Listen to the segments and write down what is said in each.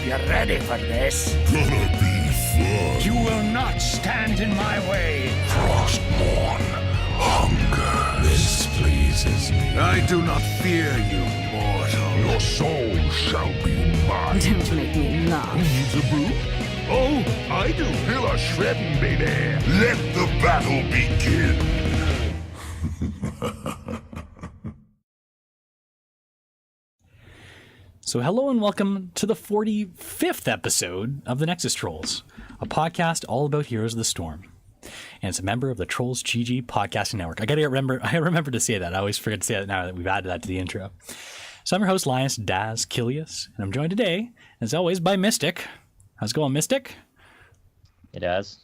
You ready for this? Gonna be fun. You will not stand in my way. Frostmourne, hunger. This pleases me. I do not fear you, mortal. Your soul shall be mine. Don't make me laugh. Needs a brew? Oh, I do. Feel a shredding, baby. Let the battle begin. So hello and welcome to the 45th episode of the Nexus Trolls, a podcast all about Heroes of the Storm. And it's a member of the Trolls GG podcasting network. I remember to say that. I always forget to say that now that we've added that to the intro. So I'm your host, Linus Daz Kilius, and I'm joined today, as always, by Mystic. How's it going, Mystic? It has.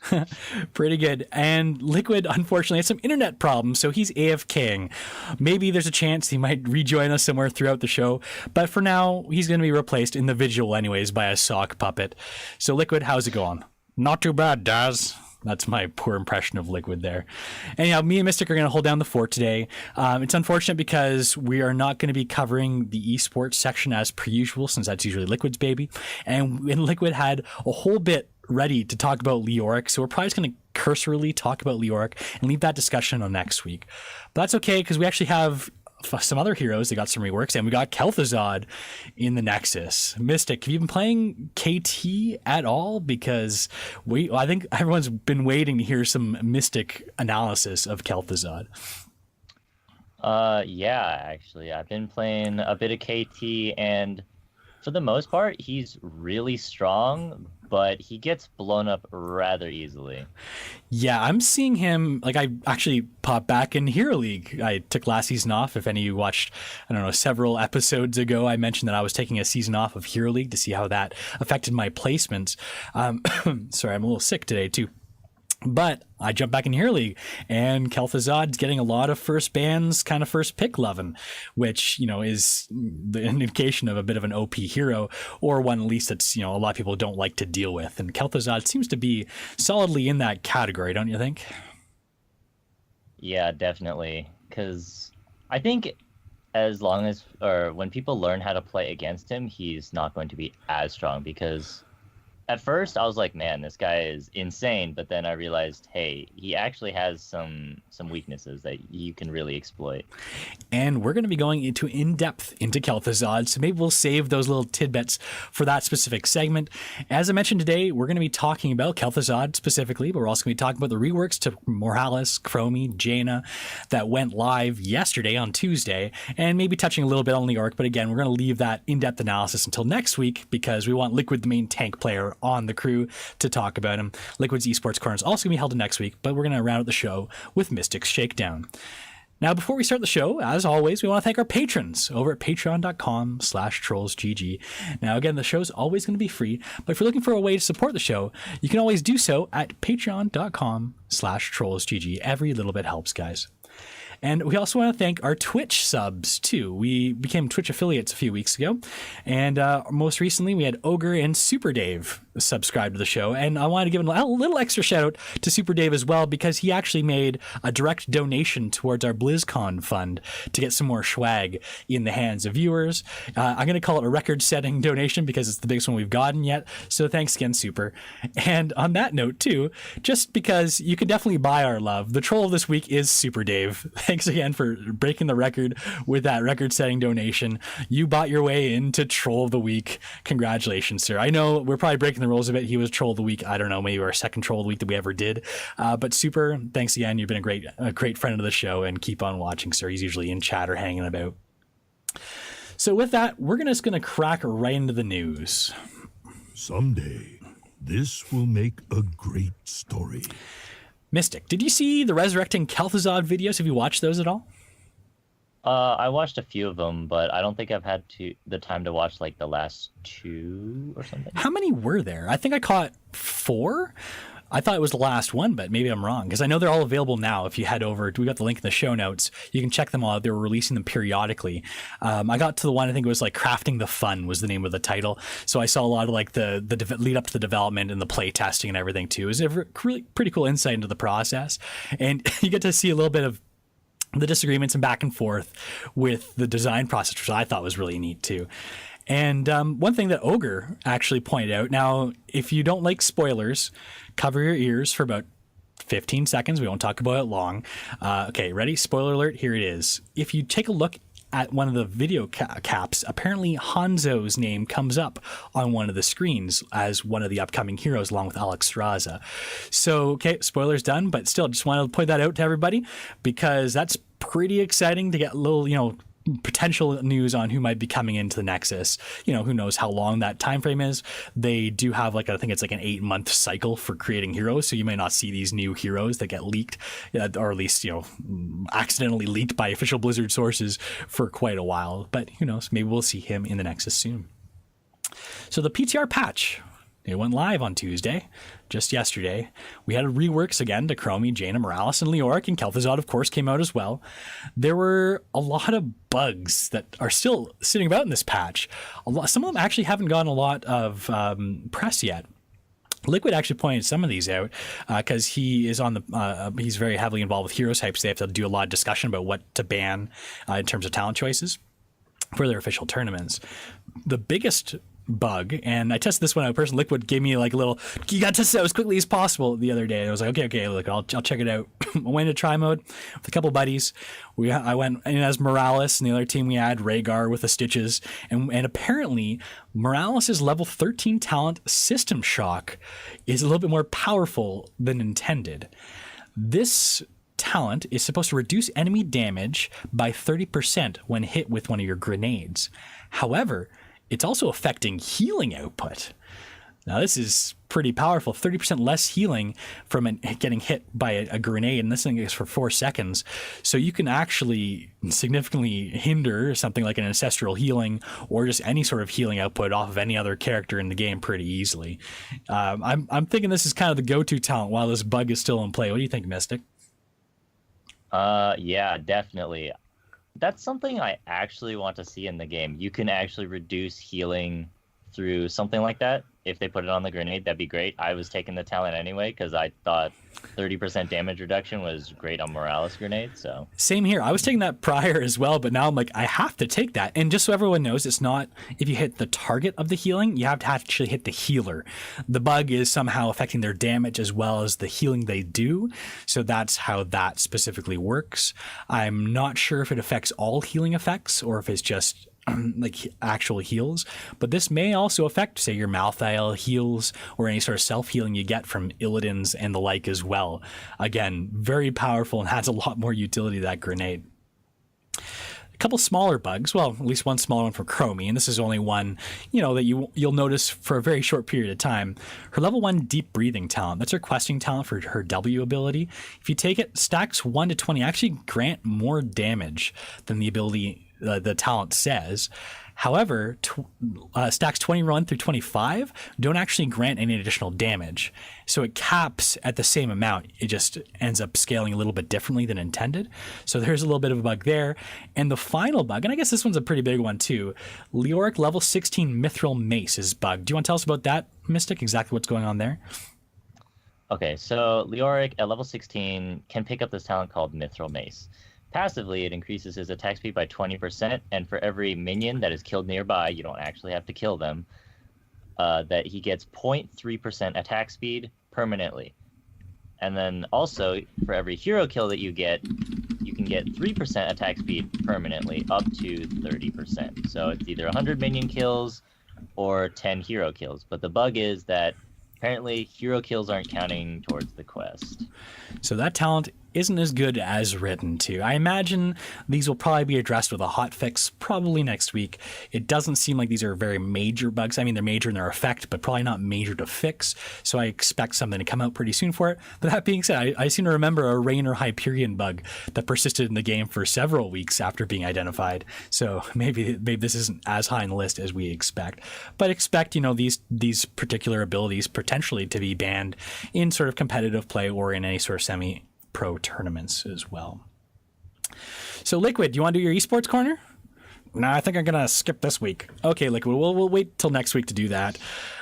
Pretty good. And LiQuiD, unfortunately, had some internet problems, so he's AFKing. Maybe there's a chance he might rejoin us somewhere throughout the show, but for now, he's going to be replaced in the visual anyways by a sock puppet. So LiQuiD, how's it going? Not too bad, Daz. That's my poor impression of LiQuiD there. Anyhow, me and Mystic are going to hold down the fort today. It's unfortunate because we are not going to be covering the esports section as per usual, since that's usually LiQuiD's baby. And LiQuiD had a whole bit ready to talk about Leoric, so we're probably just going to cursorily talk about Leoric and leave that discussion on next week. But that's okay, because we actually have some other heroes that got some reworks, and we got Kel'Thuzad in the Nexus. Mystic, have you been playing KT at all? Because I think everyone's been waiting to hear some Mystic analysis of Kel'Thuzad. Yeah, actually, I've been playing a bit of KT, and for the most part, he's really strong, but he gets blown up rather easily. Yeah, I'm seeing him, like, I actually popped back in Hero League. I took last season off. If any of you watched, several episodes ago, I mentioned that I was taking a season off of Hero League to see how that affected my placements. Sorry, I'm a little sick today, too. But I jumped back in Hero League, and Kel'Thuzad's getting a lot of first bans, kind of first pick loving, which, is the indication of a bit of an OP hero, or one at least that's, a lot of people don't like to deal with. And Kel'Thuzad seems to be solidly in that category, don't you think? Yeah, definitely. Because I think when people learn how to play against him, he's not going to be as strong, because at first, I was like, man, this guy is insane. But then I realized, hey, he actually has some weaknesses that you can really exploit. And we're going to be going in-depth into Kel'Thuzad, so maybe we'll save those little tidbits for that specific segment. As I mentioned today, we're going to be talking about Kel'Thuzad specifically, but we're also going to be talking about the reworks to Morales, Chromie, Jaina that went live yesterday on Tuesday, and maybe touching a little bit on Leoric. But again, we're going to leave that in-depth analysis until next week, because we want LiQuiD, the main tank player, on the crew to talk about him. LiQuiD's esports corner is also going to be held next week, but we're going to round out the show with Mystic's Shakedown. Now, before we start the show, as always, we want to thank our patrons over at patreon.com/trollsgg. Now, again, the show's always going to be free, but if you're looking for a way to support the show, you can always do so at patreon.com/trollsgg. Every little bit helps, guys. And we also want to thank our Twitch subs, too. We became Twitch affiliates a few weeks ago. And most recently, we had Ogre and Super Dave subscribe to the show. And I wanted to give a little extra shout out to Super Dave as well, because he actually made a direct donation towards our BlizzCon fund to get some more swag in the hands of viewers. I'm going to call it a record-setting donation because it's the biggest one we've gotten yet. So thanks again, Super. And on that note, too, just because you can definitely buy our love, the troll of this week is Super Dave. Thanks again for breaking the record with that record-setting donation. You bought your way into Troll of the Week. Congratulations, sir. I know we're probably breaking the rules a bit. He was Troll of the Week. I don't know, maybe our second Troll of the Week that we ever did. But Super, thanks again. You've been a great friend of the show, and keep on watching, sir. He's usually in chat or hanging about. So with that, we're just going to crack right into the news. Someday, this will make a great story. Mystic, did you see the Resurrecting Kel'Thuzad videos? Have you watched those at all? I watched a few of them, but I don't think I've had the time to watch like the last 2 or something. How many were there? I think I caught 4. I thought it was the last one, but maybe I'm wrong, because I know they're all available now. If you head over, we got the link in the show notes. You can check them all out. They were releasing them periodically. I got to the one, I think it was like Crafting the Fun was the name of the title. So I saw a lot of like the lead up to the development and the play testing and everything too. It was a really pretty cool insight into the process. And you get to see a little bit of the disagreements and back and forth with the design process, which I thought was really neat too. And one thing that Ogre actually pointed out, now, if you don't like spoilers, cover your ears for about 15 seconds. We won't talk about it long. Okay, ready? Spoiler alert, here it is. If you take a look at one of the video caps, apparently Hanzo's name comes up on one of the screens as one of the upcoming heroes along with Alexstrasza. So, okay, spoilers done, but still just wanted to point that out to everybody because that's pretty exciting to get a little, potential news on who might be coming into the Nexus. Who knows how long that time frame is. They do have I think it's like an 8-month cycle for creating heroes, so you may not see these new heroes that get leaked, or at least accidentally leaked by official Blizzard sources for quite a while. But who knows, maybe we'll see him in the Nexus soon. So the PTR patch, it went live on Tuesday, just yesterday. We had reworks again to Chromie, Jaina, Morales, and Leoric, and Kel'Thuzad, of course, came out as well. There were a lot of bugs that are still sitting about in this patch. Some of them actually haven't gotten a lot of press yet. LiQuiuD actually pointed some of these out because he is on the he's very heavily involved with Heroes Hype, so they have to do a lot of discussion about what to ban in terms of talent choices for their official tournaments. The biggest bug, and I tested this one out. Person LiQuiuD gave me like a little, you got to test it out as quickly as possible the other day. And I was like, okay, look, I'll check it out. I went into try mode with a couple buddies. I went in as Morales, and the other team we had Rhaegar with the Stitches, and apparently Morales' level 13 talent System Shock is a little bit more powerful than intended. This talent is supposed to reduce enemy damage by 30% when hit with one of your grenades. However, it's also affecting healing output. Now, this is pretty powerful. 30% less healing from getting hit by a grenade, and this thing is for 4 seconds. So you can actually significantly hinder something like an ancestral healing or just any sort of healing output off of any other character in the game pretty easily. I'm thinking this is kind of the go-to talent while this bug is still in play. What do you think, Mystic? Yeah, definitely. That's something I actually want to see in the game. You can actually reduce healing through something like that. If they put it on the grenade, that'd be great. I was taking the talent anyway because I thought 30% damage reduction was great on Morales grenade. So same here. I was taking that prior as well, but now I'm like, I have to take that. And just so everyone knows, it's not if you hit the target of the healing, you have to actually hit the healer. The bug is somehow affecting their damage as well as the healing they do. So that's how that specifically works. I'm not sure if it affects all healing effects or if it's just like actual heals, but this may also affect, say, your Malthael heals or any sort of self-healing you get from Illidan's and the like as well. Again, very powerful and has a lot more utility to that grenade. A couple smaller bugs, well, at least one smaller one for Chromie, and this is only one, that you'll notice for a very short period of time. Her level 1 deep breathing talent, that's her questing talent for her W ability. If you take it, stacks 1 to 20 actually grant more damage than the ability the talent says. However, stacks 21 through 25 don't actually grant any additional damage. So it caps at the same amount. It just ends up scaling a little bit differently than intended. So there's a little bit of a bug there. And the final bug, and I guess this one's a pretty big one too, Leoric level 16 Mithril Mace is bugged. Do you want to tell us about that, Mystic? Exactly what's going on there? Okay, so Leoric at level 16 can pick up this talent called Mithril Mace. Passively, it increases his attack speed by 20%, and for every minion that is killed nearby, you don't actually have to kill them, that he gets 0.3% attack speed permanently. And then also, for every hero kill that you can get 3% attack speed permanently, up to 30%. So it's either 100 minion kills or 10 hero kills. But the bug is that apparently hero kills aren't counting towards the quest. So that talent isn't as good as written too. I imagine these will probably be addressed with a hotfix probably next week. It doesn't seem like these are very major bugs. I mean, they're major in their effect, but probably not major to fix. So I expect something to come out pretty soon for it. But that being said, I seem to remember a Rainer Hyperion bug that persisted in the game for several weeks after being identified. So maybe this isn't as high on the list as we expect. But expect, these particular abilities potentially to be banned in sort of competitive play or in any sort of semi-pro tournaments as well. So LiQuiuD, do you want to do your esports corner? No, I think I'm going to skip this week. Okay, LiQuiuD, we'll wait till next week to do that.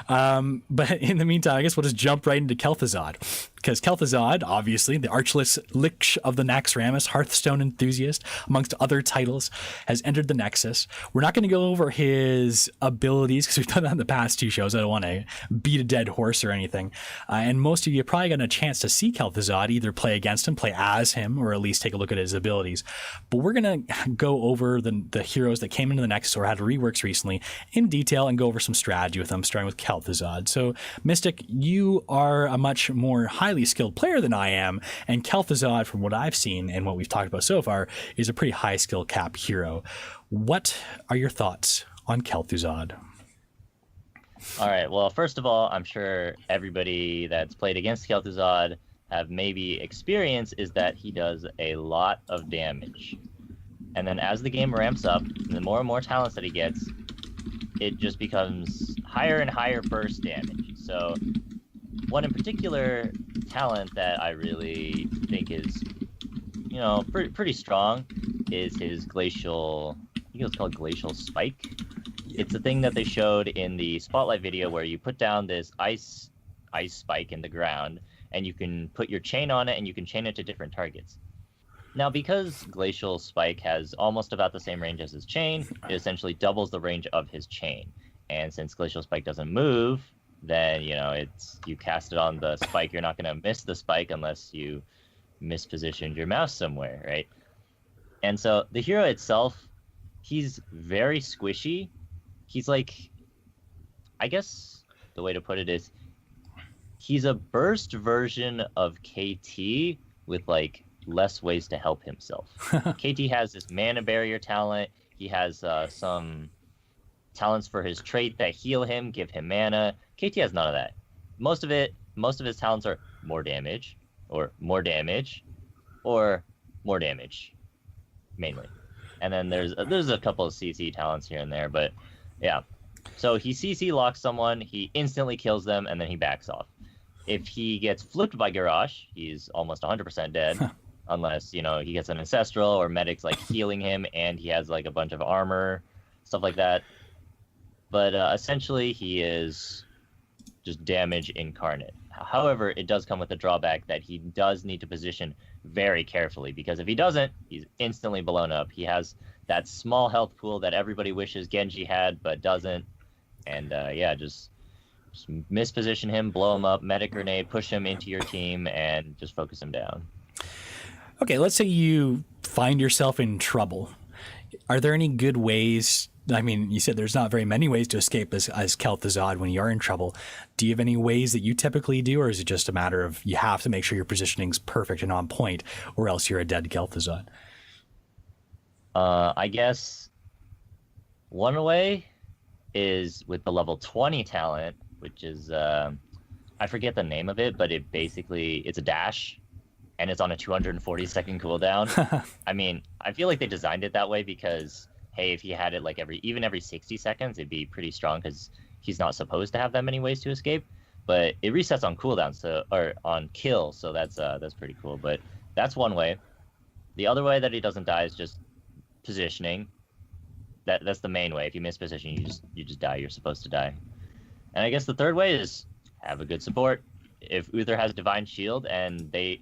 But in the meantime, I guess we'll just jump right into Kel'Thuzad. because Kel'Thuzad, obviously, the Archless Lich of the Naxxramas, Hearthstone enthusiast, amongst other titles, has entered the Nexus. We're not going to go over his abilities because we've done that in the past 2 shows. I don't want to beat a dead horse or anything. And most of you probably gotten a chance to see Kel'Thuzad, either play against him, play as him, or at least take a look at his abilities. But we're going to go over the heroes that came into the Nexus or had reworks recently in detail and go over some strategy with them, starting with Kel'Thuzad. So, Mystic, you are a much more highly skilled player than I am, and Kel'Thuzad, from what I've seen and what we've talked about so far, is a pretty high skill cap hero. What are your thoughts on Kel'Thuzad? All right. Well, first of all, I'm sure everybody that's played against Kel'Thuzad have maybe experienced is that he does a lot of damage. And then as the game ramps up, the more and more talents that he gets, it just becomes higher and higher burst damage. So one in particular talent that I really think is, you know, pretty strong is his glacial, I think it's called glacial spike. It's a thing that they showed in the spotlight video where you put down this ice spike in the ground and you can put your chain on it and you can chain it to different targets. Now, because Glacial Spike has almost about the same range as his chain, it essentially doubles the range of his chain. And since Glacial Spike doesn't move, then, you know, you cast it on the spike, you're not going to miss the spike unless you mispositioned your mouse somewhere, right? And so the hero itself, he's very squishy. He's like, I guess the way to put it is, he's a burst version of KT with, like, less ways to help himself. KT has this mana barrier talent. He has some talents for his trait that heal him, give him mana. KT has none of that. Most of his talents are more damage, or more damage, or more damage, mainly. And then there's a couple of CC talents here and there, but yeah. So he CC locks someone, he instantly kills them, and then he backs off. If he gets flipped by Garrosh, he's almost 100% dead. Unless, you know, he gets an Ancestral or Medic's, like, healing him, and he has, like, a bunch of armor, stuff like that. But essentially, he is just damage incarnate. However, it does come with the drawback that he does need to position very carefully, because if he doesn't, he's instantly blown up. He has that small health pool that everybody wishes Genji had, but doesn't. And, yeah, just misposition him, blow him up, Medic Grenade, push him into your team, and just focus him down. Okay, let's say you find yourself in trouble. Are there any good ways? I mean, you said there's not very many ways to escape as Kel'Thuzad when you are in trouble. Do you have any ways that you typically do, or is it just a matter of you have to make sure your positioning's perfect and on point, or else you're a dead Kel'Thuzad? I guess one way is with the level 20 talent, which is, I forget the name of it, but it's a dash. And it's on a 240-second cooldown. I mean, I feel like they designed it that way because, hey, if he had it like every 60 seconds, it'd be pretty strong because he's not supposed to have that many ways to escape. But it resets on cooldown, or on kill, so that's pretty cool. But that's one way. The other way that he doesn't die is just positioning. That's the main way. If you miss position, you just die. You're supposed to die. And I guess the third way is have a good support. If Uther has Divine Shield and the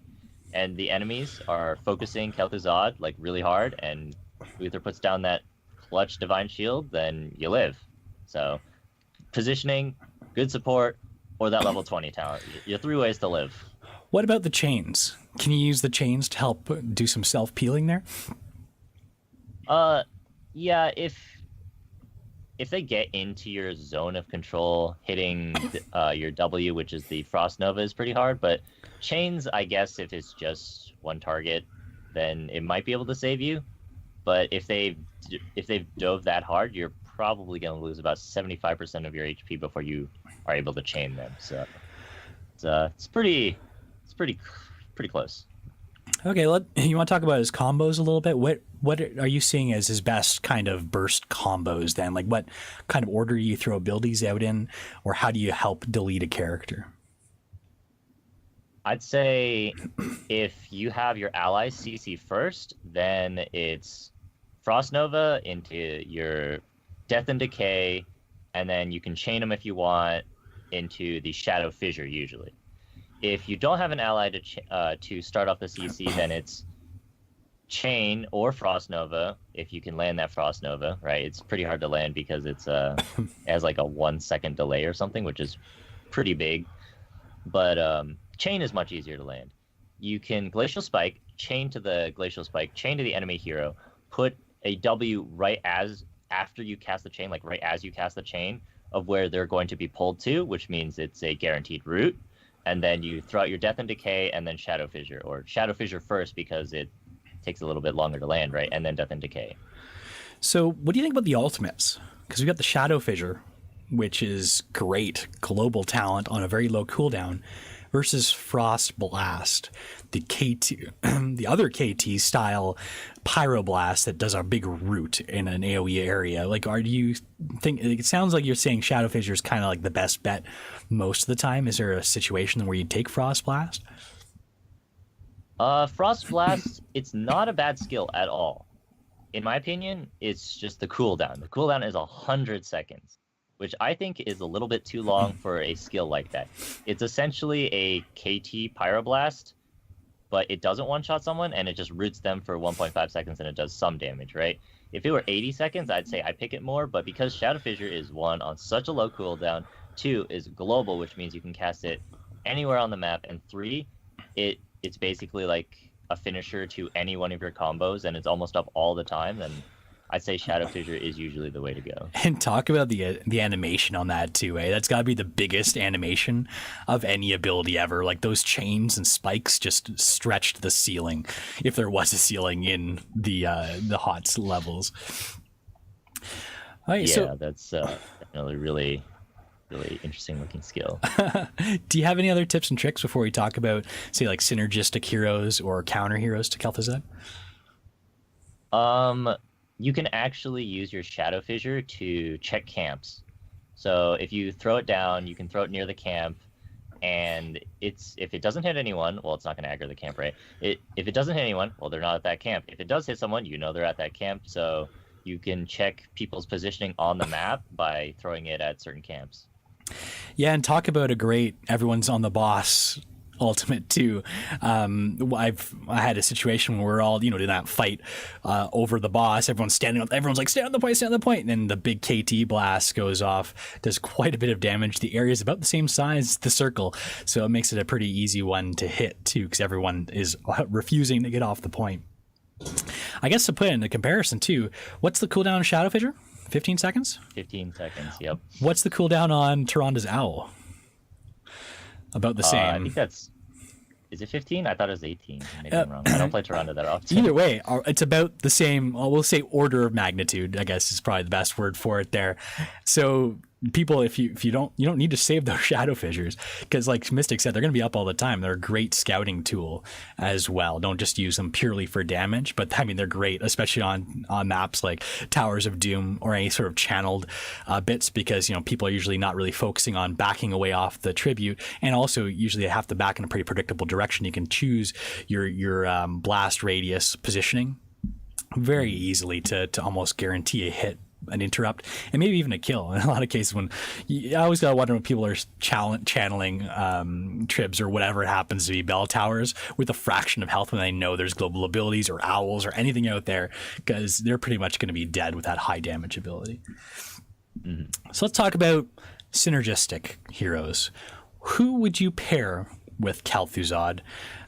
enemies are focusing Kel'Thuzad like really hard, and Uther puts down that clutch Divine Shield, then you live. So, positioning, good support, or that level 20 talent. Your 3 ways to live. What about the chains? Can you use the chains to help do some self-peeling there? Yeah, if they get into your zone of control, hitting your W, which is the Frost Nova, is pretty hard. But chains, I guess, if it's just one target, then it might be able to save you. But if they've dove that hard, you're probably going to lose about 75% of your HP before you are able to chain them. So it's pretty close. Okay, you want to talk about his combos a little bit? What are you seeing as his best kind of burst combos then? Like, what kind of order you throw abilities out in, or how do you help delete a character? I'd say if you have your allies CC first, then it's Frost Nova into your Death and Decay, and then you can chain them if you want into the Shadow Fissure usually. If you don't have an ally to start off the CC, then it's Chain or Frost Nova, if you can land that Frost Nova, right? It's pretty hard to land because it has like a 1 second delay or something, which is pretty big. But Chain is much easier to land. You can Glacial Spike, chain to the Glacial Spike, chain to the enemy hero, put a W right after you cast the chain, like right as you cast the chain of where they're going to be pulled to, which means it's a guaranteed route. And then you throw out your Death and Decay and then Shadow Fissure, or Shadow Fissure first because it takes a little bit longer to land, right? And then Death and Decay. So what do you think about the ultimates? Because we've got the Shadow Fissure, which is great global talent on a very low cooldown, versus Frost Blast, the KT, the other KT style Pyroblast that does a big root in an AoE area. Like, do you think, it sounds like you're saying Shadow Fissure is kind of like the best bet most of the time. Is there a situation where you take Frost Blast? Frost Blast, it's not a bad skill at all. In my opinion, it's just the cooldown. The cooldown is 100 seconds, which I think is a little bit too long for a skill like that. It's essentially a KT Pyroblast, but it doesn't one-shot someone, and it just roots them for 1.5 seconds, and it does some damage, right? If it were 80 seconds, I'd say I pick it more, but because Shadow Fissure is 1, on such a low cooldown, 2, is global, which means you can cast it anywhere on the map, and 3, it's basically like a finisher to any one of your combos, and it's almost up all the time, then I'd say Shadow Fissure is usually the way to go. And talk about the animation on that too, eh? That's got to be the biggest animation of any ability ever. Like those chains and spikes just stretched the ceiling, if there was a ceiling in the HOTS levels. All right, yeah, that's definitely really interesting looking skill. Do you have any other tips and tricks before we talk about, say, like synergistic heroes or counter heroes to Kel'Thuzad? You can actually use your Shadow Fissure to check camps. So if you throw it down, you can throw it near the camp, and if it doesn't hit anyone, well, it's not going to aggro the camp, right? If it doesn't hit anyone, well, they're not at that camp. If it does hit someone, you know they're at that camp, so you can check people's positioning on the map by throwing it at certain camps. Yeah, and talk about a great everyone's on the boss ultimate too. I had a situation where we're all, in that fight over the boss. Everyone's standing up. Everyone's like, stand on the point, stand on the point. And then the big KT blast goes off, does quite a bit of damage. The area is about the same size as the circle, so it makes it a pretty easy one to hit too, because everyone is refusing to get off the point. I guess to put it into comparison too, what's the cooldown on Shadow Fissure? 15 seconds? 15 seconds, yep. What's the cooldown on Tyranda's Owl? About the same. I think is it 15? I thought it was 18. Maybe I'm wrong. I don't play Tyrande that often. Either way, it's about the same, we'll say order of magnitude, I guess is probably the best word for it there. So people, if you don't need to save those Shadow Fissures, because like Mystic said, they're going to be up all the time. They're a great scouting tool as well. Don't just use them purely for damage, but I mean, they're great, especially on maps like Towers of Doom or any sort of channeled bits, because people are usually not really focusing on backing away off the tribute, and also usually they have to back in a pretty predictable direction. You can choose your blast radius positioning very easily to almost guarantee a hit, an interrupt, and maybe even a kill. In a lot of cases, I always gotta wonder when people are channeling tribs or whatever it happens to be, bell towers with a fraction of health when they know there's global abilities or owls or anything out there, because they're pretty much going to be dead with that high damage ability. So let's talk about synergistic heroes. Who would you pair with Kel'Thuzad?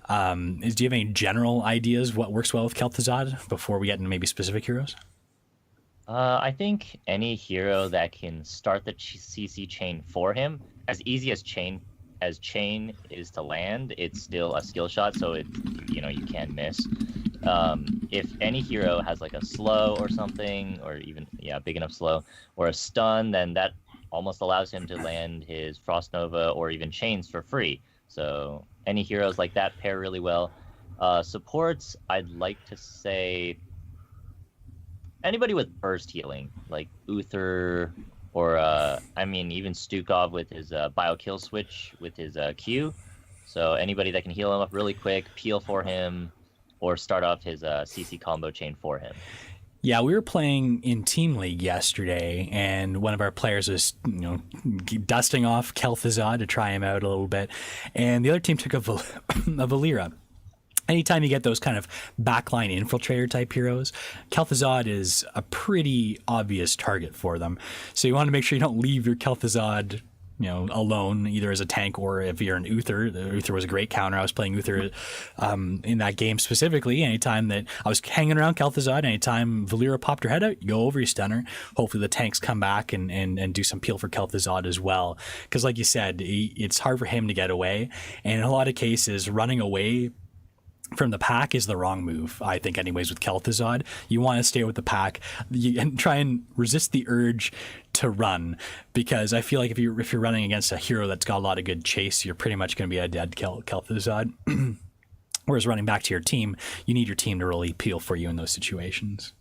Do you have any general ideas what works well with Kel'Thuzad before we get into maybe specific heroes? I think any hero that can start the CC chain for him, as easy as chain is to land, it's still a skill shot, so you can't miss. If any hero has like a slow or something, or even big enough slow, or a stun, then that almost allows him to land his Frost Nova or even chains for free. So any heroes like that pair really well. Supports, I'd like to say anybody with burst healing, like Uther, or even Stukov with his bio kill switch with his Q. So anybody that can heal him up really quick, peel for him, or start off his CC combo chain for him. Yeah, we were playing in Team League yesterday, and one of our players was, dusting off Kel'Thuzad to try him out a little bit, and the other team took a Valera. Anytime you get those kind of backline infiltrator type heroes, Kel'Thuzad is a pretty obvious target for them. So you want to make sure you don't leave your Kel'Thuzad alone, either as a tank or if you're an Uther. The Uther was a great counter. I was playing Uther in that game specifically. Anytime that I was hanging around Kel'Thuzad, anytime Valera popped her head out, you go over, you stun her. Hopefully the tanks come back and do some peel for Kel'Thuzad as well. Because like you said, it's hard for him to get away. And in a lot of cases, running away from the pack is the wrong move, I think, anyways, with Kel'Thuzad. You want to stay with the pack and try and resist the urge to run, because I feel like if you're running against a hero that's got a lot of good chase, you're pretty much going to be a dead Kel'Thuzad. Whereas running back to your team, you need your team to really peel for you in those situations.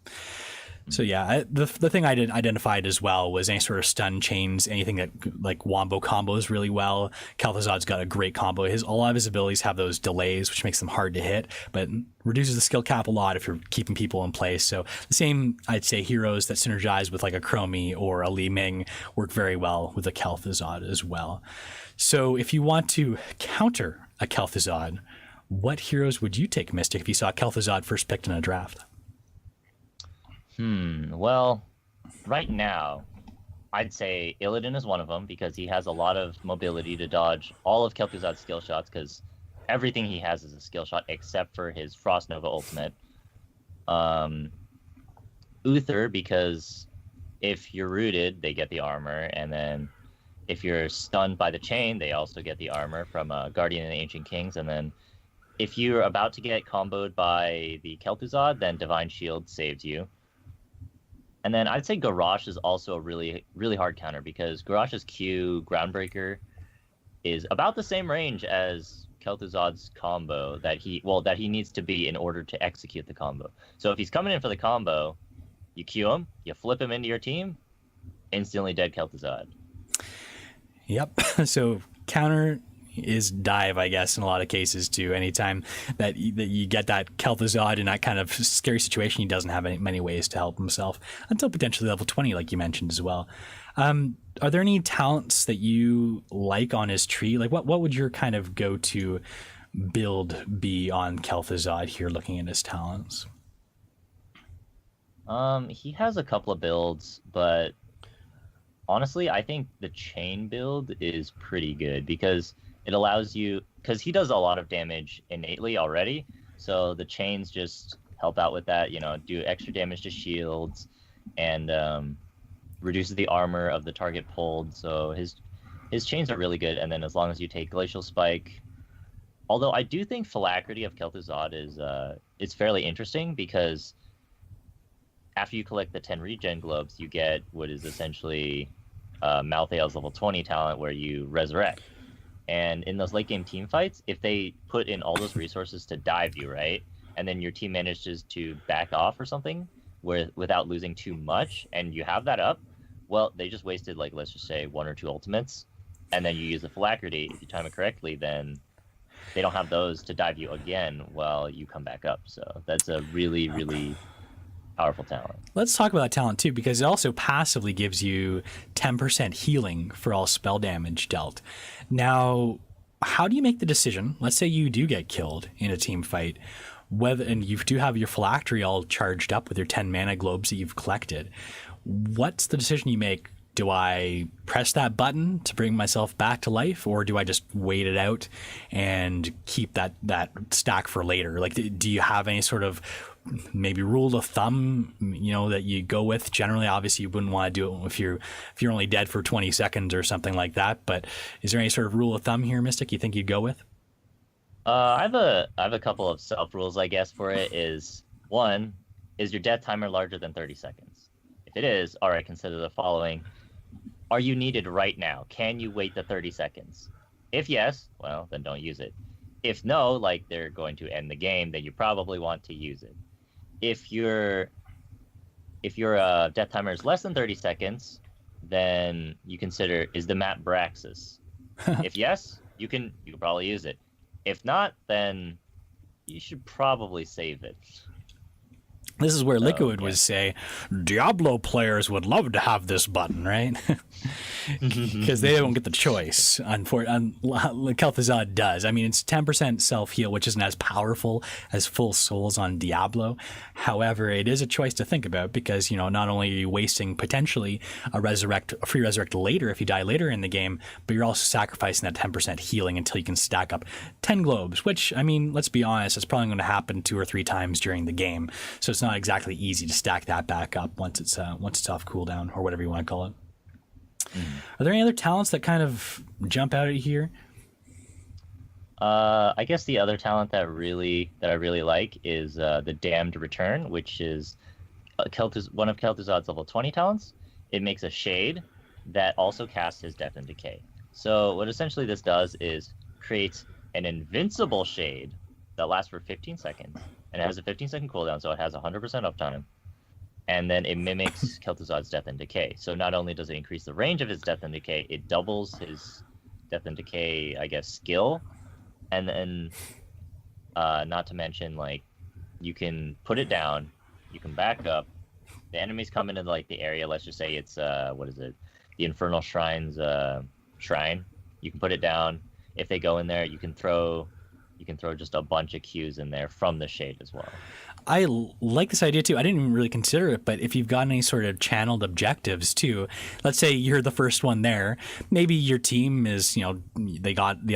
So yeah, the thing I identified as well was any sort of stun chains, anything that like wombo combos really well. Kel'Thuzad's got a great combo. A lot of his abilities have those delays, which makes them hard to hit, but reduces the skill cap a lot if you're keeping people in place. So the same, I'd say, heroes that synergize with like a Chromie or a Li Ming work very well with a Kel'Thuzad as well. So if you want to counter a Kel'Thuzad, what heroes would you take, Mystic, if you saw Kel'Thuzad first picked in a draft? Well, right now, I'd say Illidan is one of them because he has a lot of mobility to dodge all of Kel'Thuzad's skill shots, because everything he has is a skill shot except for his Frost Nova ultimate. Uther, because if you're rooted, they get the armor, and then if you're stunned by the chain, they also get the armor from Guardian and Ancient Kings, and then if you're about to get comboed by the Kel'Thuzad, then Divine Shield saves you. And then I'd say Garrosh is also a really, really hard counter, because Garrosh's Q Groundbreaker is about the same range as Kel'Thuzad's combo that he needs to be in order to execute the combo. So if he's coming in for the combo, you Q him, you flip him into your team, instantly dead Kel'Thuzad. Yep. So counter is dive, I guess, in a lot of cases too. Anytime that you get that Kel'Thuzad in that kind of scary situation, he doesn't have many ways to help himself until potentially level 20, like you mentioned as well. Are there any talents that you like on his tree? Like what would your kind of go-to build be on Kel'Thuzad here, looking at his talents? He has a couple of builds, but honestly, I think the chain build is pretty good because it allows you, because he does a lot of damage innately already, so the chains just help out with that, do extra damage to shields and reduces the armor of the target pulled, so his chains are really good. And then as long as you take Glacial Spike, although I do think Phylactery of Kel'Thuzad is fairly interesting, because after you collect the 10 regen globes, you get what is essentially Malthael's level 20 talent, where you resurrect. And in those late game team fights, if they put in all those resources to dive you, right, and then your team manages to back off or something without losing too much, and you have that up, well, they just wasted, like, let's just say 1 or 2 ultimates, and then you use the Phylactery. If you time it correctly, then they don't have those to dive you again while you come back up. So that's a really, really powerful talent. Let's talk about that talent too, because it also passively gives you 10% healing for all spell damage dealt. Now, how do you make the decision? Let's say you do get killed in a team fight, and you do have your Phylactery all charged up with your 10 mana globes that you've collected. What's the decision you make? Do I press that button to bring myself back to life, or do I just wait it out and keep that stack for later? Like, do you have any sort of maybe rule of thumb, that you go with? Generally, obviously, you wouldn't want to do it if you're only dead for 20 seconds or something like that. But is there any sort of rule of thumb here, Mystic, you think you'd go with? I have a couple of self rules, I guess, for it. Is one, is your death timer larger than 30 seconds? If it is, all right, consider the following. Are you needed right now? Can you wait the 30 seconds? If yes, well, then don't use it. If no, like they're going to end the game, then you probably want to use it. If your death timer is less than 30 seconds, then you consider, is the map Braxis? If yes, you can probably use it. If not, then you should probably save it. This is where LiQuiuD yeah. would say, Diablo players would love to have this button, right? Because they don't get the choice. Kel'Thuzad does. I mean, it's 10% self-heal, which isn't as powerful as full souls on Diablo. However, it is a choice to think about because, not only are you wasting potentially a free resurrect later if you die later in the game, but you're also sacrificing that 10% healing until you can stack up 10 globes, which, I mean, let's be honest, it's probably going to happen 2 or 3 times during the game. So it's not exactly easy to stack that back up once it's off cooldown or whatever you want to call it. Are there any other talents that kind of jump out at you here? I guess the other talent that I really like is the Damned Return, which is one of Kel'Thuzad's level 20 talents. It makes a shade that also casts his Death and Decay. So what essentially this does is creates an invincible shade that lasts for 15 seconds. And it has a 15-second cooldown, so it has 100% uptime. And then it mimics Kel'Thuzad's Death and Decay. So not only does it increase the range of his Death and Decay, it doubles his Death and Decay, I guess, skill. And then, not to mention, like, you can put it down, you can back up. The enemies come into, like, the area. Let's just say it's, the Infernal Shrine's shrine. You can put it down. If they go in there, you can throw just a bunch of Qs in there from the shade as well. I like this idea too. I didn't even really consider it, but if you've got any sort of channeled objectives too, let's say you're the first one there, maybe your team is, the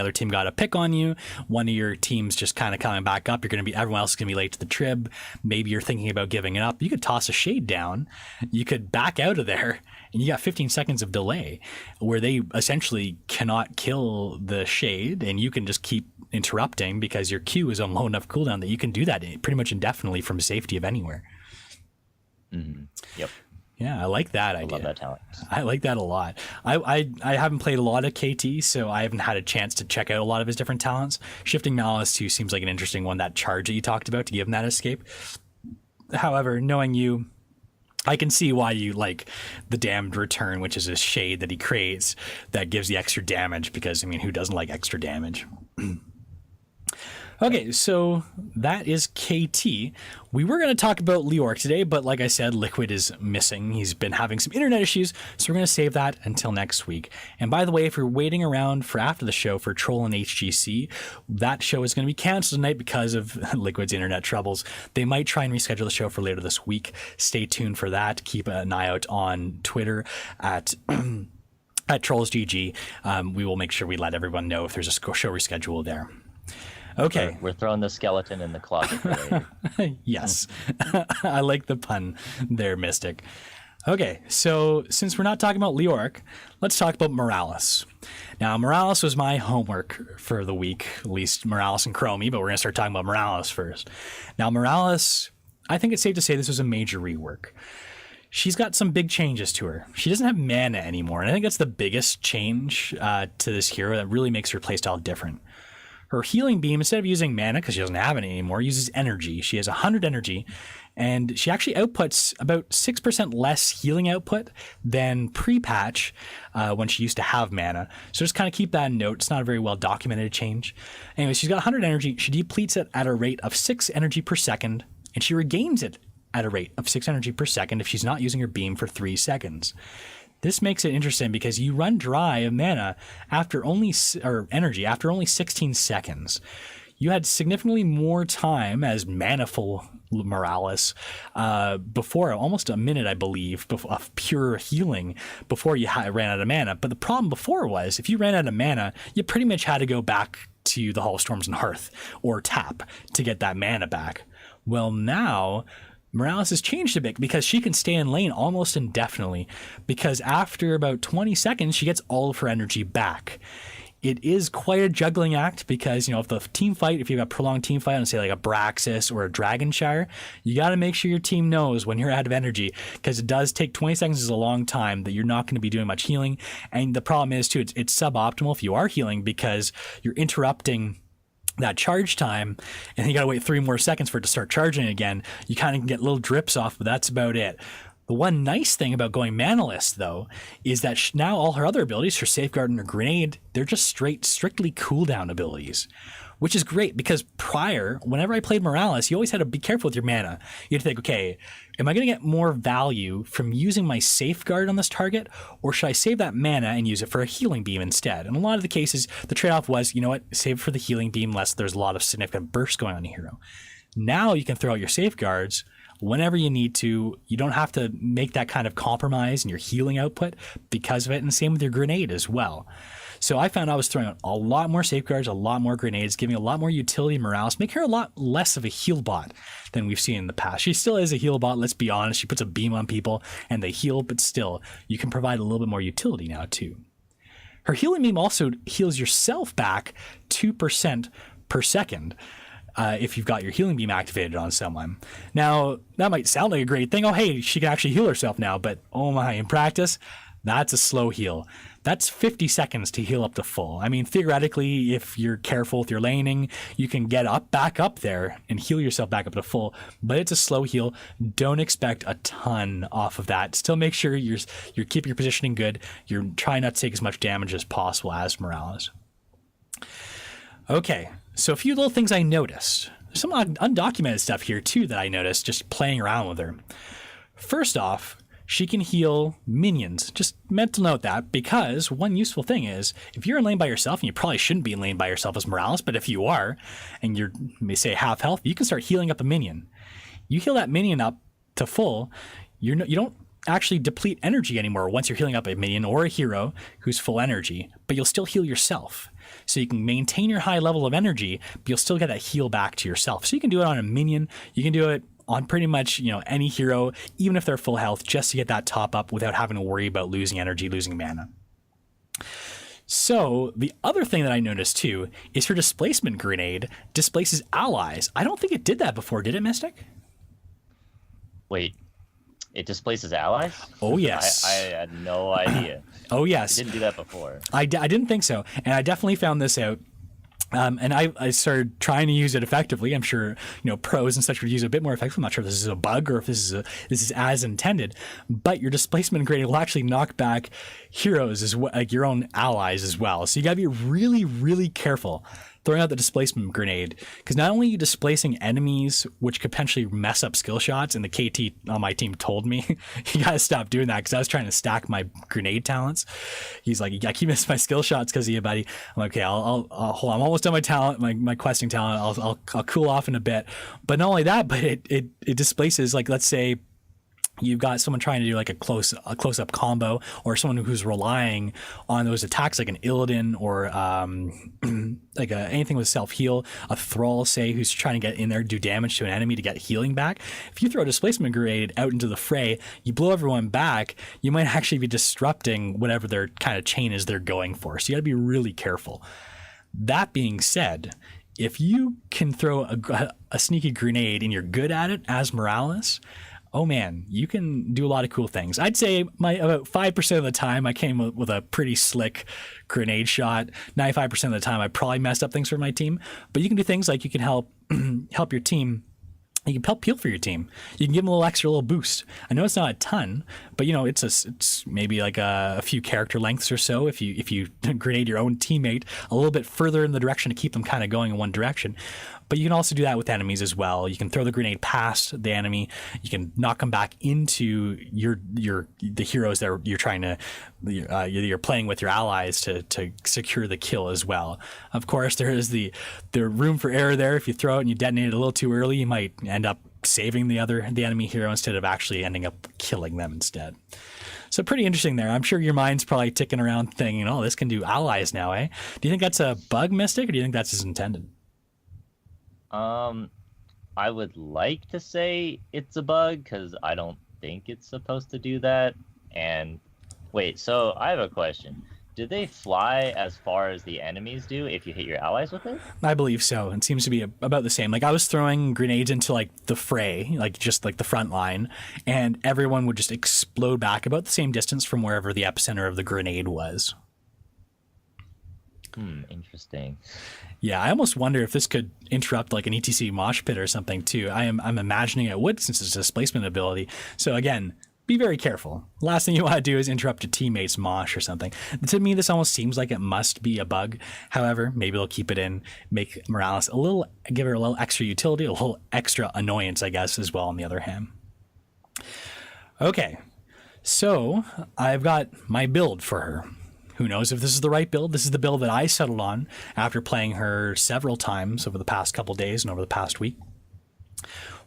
other team got a pick on you. One of your team's just kind of coming back up. Everyone else is going to be late to the trib. Maybe you're thinking about giving it up. You could toss a shade down. You could back out of there and you got 15 seconds of delay where they essentially cannot kill the shade and you can just keep interrupting because your Q is on low enough cooldown that you can do that pretty much indefinitely from safety of anywhere. Mm-hmm. Yep. Yeah, I like that idea. I love that talent. I like that a lot. I haven't played a lot of KT, so I haven't had a chance to check out a lot of his different talents. Shifting Malice too seems like an interesting one, that charge that you talked about to give him that escape. However, knowing you, I can see why you like the Damned Return, which is a shade that he creates that gives the extra damage because, I mean, who doesn't like extra damage? Okay, so that is KT. We were going to talk about Leoric today, but like I said, LiQuiuD is missing. He's been having some internet issues, so we're going to save that until next week. And by the way, if you're waiting around for after the show for Troll and HGC, that show is going to be canceled tonight because of LiQuiUD's internet troubles. They might try and reschedule the show for later this week. Stay tuned for that. Keep an eye out on Twitter at TrollsGG. We will make sure we let everyone know if there's a show reschedule there. Okay. We're throwing the skeleton in the closet for later. Yes. I like the pun there, Mystic. Okay, so since we're not talking about Leoric, let's talk about Morales. Now, Morales was my homework for the week, at least Morales and Chromie, but we're going to start talking about Morales first. Now, Morales, I think it's safe to say this was a major rework. She's got some big changes to her. She doesn't have mana anymore, and I think that's the biggest change to this hero that really makes her playstyle different. Her healing beam, instead of using mana, because she doesn't have any anymore, uses energy. She has 100 energy, and she actually outputs about 6% less healing output than pre-patch when she used to have mana. So just kind of keep that in note. It's not a very well documented change. Anyway, she's got 100 energy. She depletes it at a rate of 6 energy per second, and she regains it at a rate of 6 energy per second if she's not using her beam for 3 seconds. This makes it interesting because you run dry of mana after only 16 seconds. You had significantly more time as manaful Morales before, almost a minute, I believe, of pure healing before you ran out of mana. But the problem before was if you ran out of mana, you pretty much had to go back to the Hall of Storms and Hearth or tap to get that mana back. Well, now Morales has changed a bit because she can stay in lane almost indefinitely because after about 20 seconds, she gets all of her energy back. It is quite a juggling act because, if you've got a prolonged team fight on, say, like a Braxis or a Dragonshire, you got to make sure your team knows when you're out of energy because it does take 20 seconds is a long time that you're not going to be doing much healing. And the problem is, too, it's suboptimal if you are healing because you're interrupting that charge time and you got to wait 3 more seconds for it to start charging again. You kind of can get little drips off, but that's about it. The one nice thing about going manaless, though, is that now all her other abilities, her Safeguard and her Grenade, they're just strictly cooldown abilities. which is great because prior, whenever I played Morales, you always had to be careful with your mana. You had to think, okay, am I going to get more value from using my safeguard on this target, or should I save that mana and use it for a healing beam instead? And a lot of the cases, the trade-off was, you know what, save it for the healing beam unless there's a lot of significant bursts going on in a hero. Now you can throw out your safeguards whenever you need to. You don't have to make that kind of compromise in your healing output because of it, and same with your grenade as well. So I found I was throwing out a lot more safeguards, a lot more grenades, giving a lot more utility to Morales, making her a lot less of a heal bot than we've seen in the past. She still is a heal bot, let's be honest. She puts a beam on people and they heal, but still, you can provide a little bit more utility now too. Her healing beam also heals yourself back 2% per second. If you've got your healing beam activated on someone. Now, that might sound like a great thing. Oh, hey, she can actually heal herself now. But oh my, in practice, that's a slow heal. That's 50 seconds to heal up to full. I mean, theoretically, if you're careful with your laning, you can get back up there and heal yourself back up to full. But it's a slow heal. Don't expect a ton off of that. Still make sure you're keeping your positioning good. You're trying not to take as much damage as possible as Morales. Okay, so a few little things I noticed. There's some undocumented stuff here too that I noticed just playing around with her. First off, she can heal minions. Just mental note that, because one useful thing is, if you're in lane by yourself, and you probably shouldn't be in lane by yourself as Morales, but if you are, and you're, may say, half health, you can start healing up a minion. You heal that minion up to full, you don't actually deplete energy anymore once you're healing up a minion or a hero who's full energy, but you'll still heal yourself. So you can maintain your high level of energy, but you'll still get that heal back to yourself. So you can do it on a minion. You can do it on pretty much, any hero, even if they're full health, just to get that top up without having to worry about losing energy, losing mana. So the other thing that I noticed too is her displacement grenade displaces allies. I don't think it did that before, did it, Mystic? Wait, it displaces allies? Oh, yes. I had no idea. Oh, yes. It didn't do that before. I didn't think so. And I definitely found this out. And I started trying to use it effectively. I'm sure, pros and such would use it a bit more effectively. I'm not sure if this is a bug or if this is as intended. But your displacement grenade will actually knock back heroes as well, like your own allies as well. So you got to be really, really careful throwing out the displacement grenade, because not only are you displacing enemies, which could potentially mess up skill shots, and the KT on my team told me, you gotta stop doing that, because I was trying to stack my grenade talents. He's like, I keep missing my skill shots because of you, buddy. I'm like, okay, I'll hold on, I'm almost done my talent, my questing talent. I'll cool off in a bit. But not only that, but it displaces, like, let's say you've got someone trying to do like a close-up combo, or someone who's relying on those attacks like an Illidan or like anything with self-heal, a Thrall, say, who's trying to get in there, do damage to an enemy to get healing back. If you throw a displacement grenade out into the fray, you blow everyone back, you might actually be disrupting whatever their kind of chain is they're going for. So you got to be really careful. That being said, if you can throw a sneaky grenade and you're good at it as Morales, oh man, you can do a lot of cool things. I'd say about 5% of the time I came with a pretty slick grenade shot. 95% of the time I probably messed up things for my team. But you can do things like you can help your team. You can help peel for your team. You can give them a little boost. I know it's not a ton, but it's maybe like a few character lengths or so if you grenade your own teammate a little bit further in the direction to keep them kind of going in one direction. But you can also do that with enemies as well. You can throw the grenade past the enemy. You can knock them back into the heroes that you're trying to you're playing with your allies to secure the kill as well. Of course, there is the room for error there. If you throw it and you detonate it a little too early, you might end up saving the enemy hero instead of actually ending up killing them instead. So pretty interesting there. I'm sure your mind's probably ticking around thinking, oh, this can do allies now, eh? Do you think that's a bug, Mystic, or do you think that's as intended? I would like to say it's a bug, because I don't think it's supposed to do that. And wait, so I have a question. Do they fly as far as the enemies do if you hit your allies with it? I believe so. It seems to be about the same. Like, I was throwing grenades into like the fray, like just like the front line, and everyone would just explode back about the same distance from wherever the epicenter of the grenade was. Interesting. Yeah, I almost wonder if this could interrupt like an ETC mosh pit or something too. I'm imagining it would, since it's a displacement ability. So again, be very careful. Last thing you want to do is interrupt a teammate's mosh or something. To me, this almost seems like it must be a bug. However, maybe they'll keep it in, make Morales give her a little extra utility, a little extra annoyance, I guess, as well on the other hand. Okay, so I've got my build for her. Who knows if this is the right build? This is the build that I settled on after playing her several times over the past couple days and over the past week.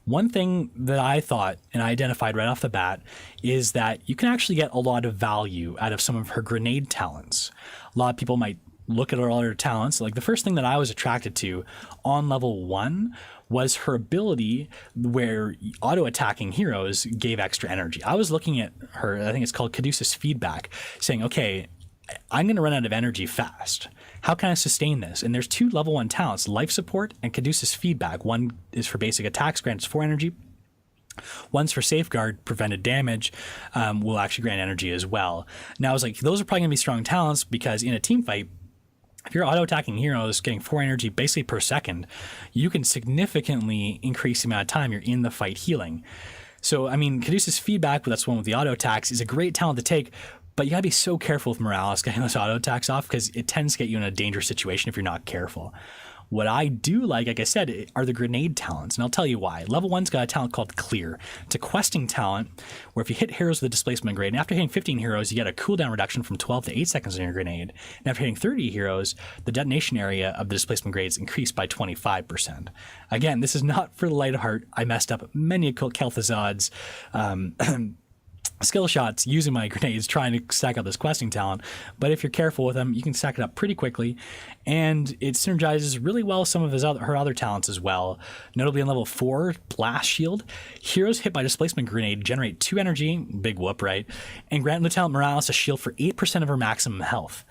One thing that I thought and I identified right off the bat is that you can actually get a lot of value out of some of her grenade talents. A lot of people might look at all her talents. Like the first thing that I was attracted to on level 1 was her ability where auto-attacking heroes gave extra energy. I was looking at her, I think it's called Caduceus Feedback, saying, okay, I'm going to run out of energy fast. How can I sustain this? And there's 2 level 1 talents, Life Support and Caduceus Feedback. One is for basic attacks, grants 4 energy. One's for Safeguard, prevented damage, will actually grant energy as well. Now I was like, those are probably going to be strong talents because in a team fight, if you're auto-attacking heroes getting 4 energy basically per second, you can significantly increase the amount of time you're in the fight healing. So, I mean, Caduceus Feedback, that's the one with the auto attacks, is a great talent to take. But you gotta be so careful with Morales getting those auto attacks off because it tends to get you in a dangerous situation if you're not careful. What I do like I said, are the grenade talents, and I'll tell you why. Level 1's got a talent called Clear. It's a questing talent where if you hit heroes with a displacement grade, and after hitting 15 heroes, you get a cooldown reduction from 12 to 8 seconds on your grenade. And after hitting 30 heroes, the detonation area of the displacement grade is increased by 25%. Again, this is not for the light of heart. I messed up many Kel'Thuzad's skill shots using my grenades trying to stack up this questing talent, but if you're careful with them, you can stack it up pretty quickly, and it synergizes really well with some of her other talents as well. Notably in level 4, Blast Shield, heroes hit by displacement grenade generate 2 energy, big whoop, right, and grant Lieutenant Morales a shield for 8% of her maximum health.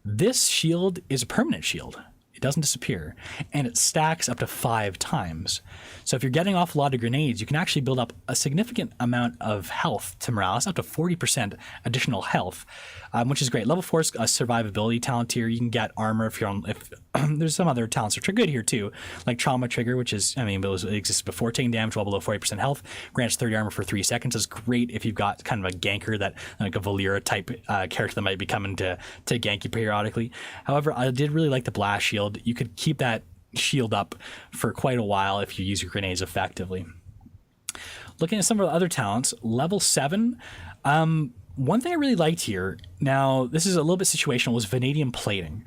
This shield is a permanent shield. It doesn't disappear, and it stacks up to 5 times. So if you're getting off a lot of grenades, you can actually build up a significant amount of health to Morales, up to 40% additional health, which is great. Level 4 is a survivability talent here. You can get armor if there's some other talents which are good here too, like Trauma Trigger, which is, it exists before taking damage well below 40% health, grants 30 armor for 3 seconds. Is great if you've got kind of a ganker that, like a Valera type character that might be coming to gank you periodically. However, I did really like the Blast Shield. You could keep that shield up for quite a while if you use your grenades effectively. Looking at some of the other talents, level 7, one thing I really liked here, now this is a little bit situational, was Vanadium Plating.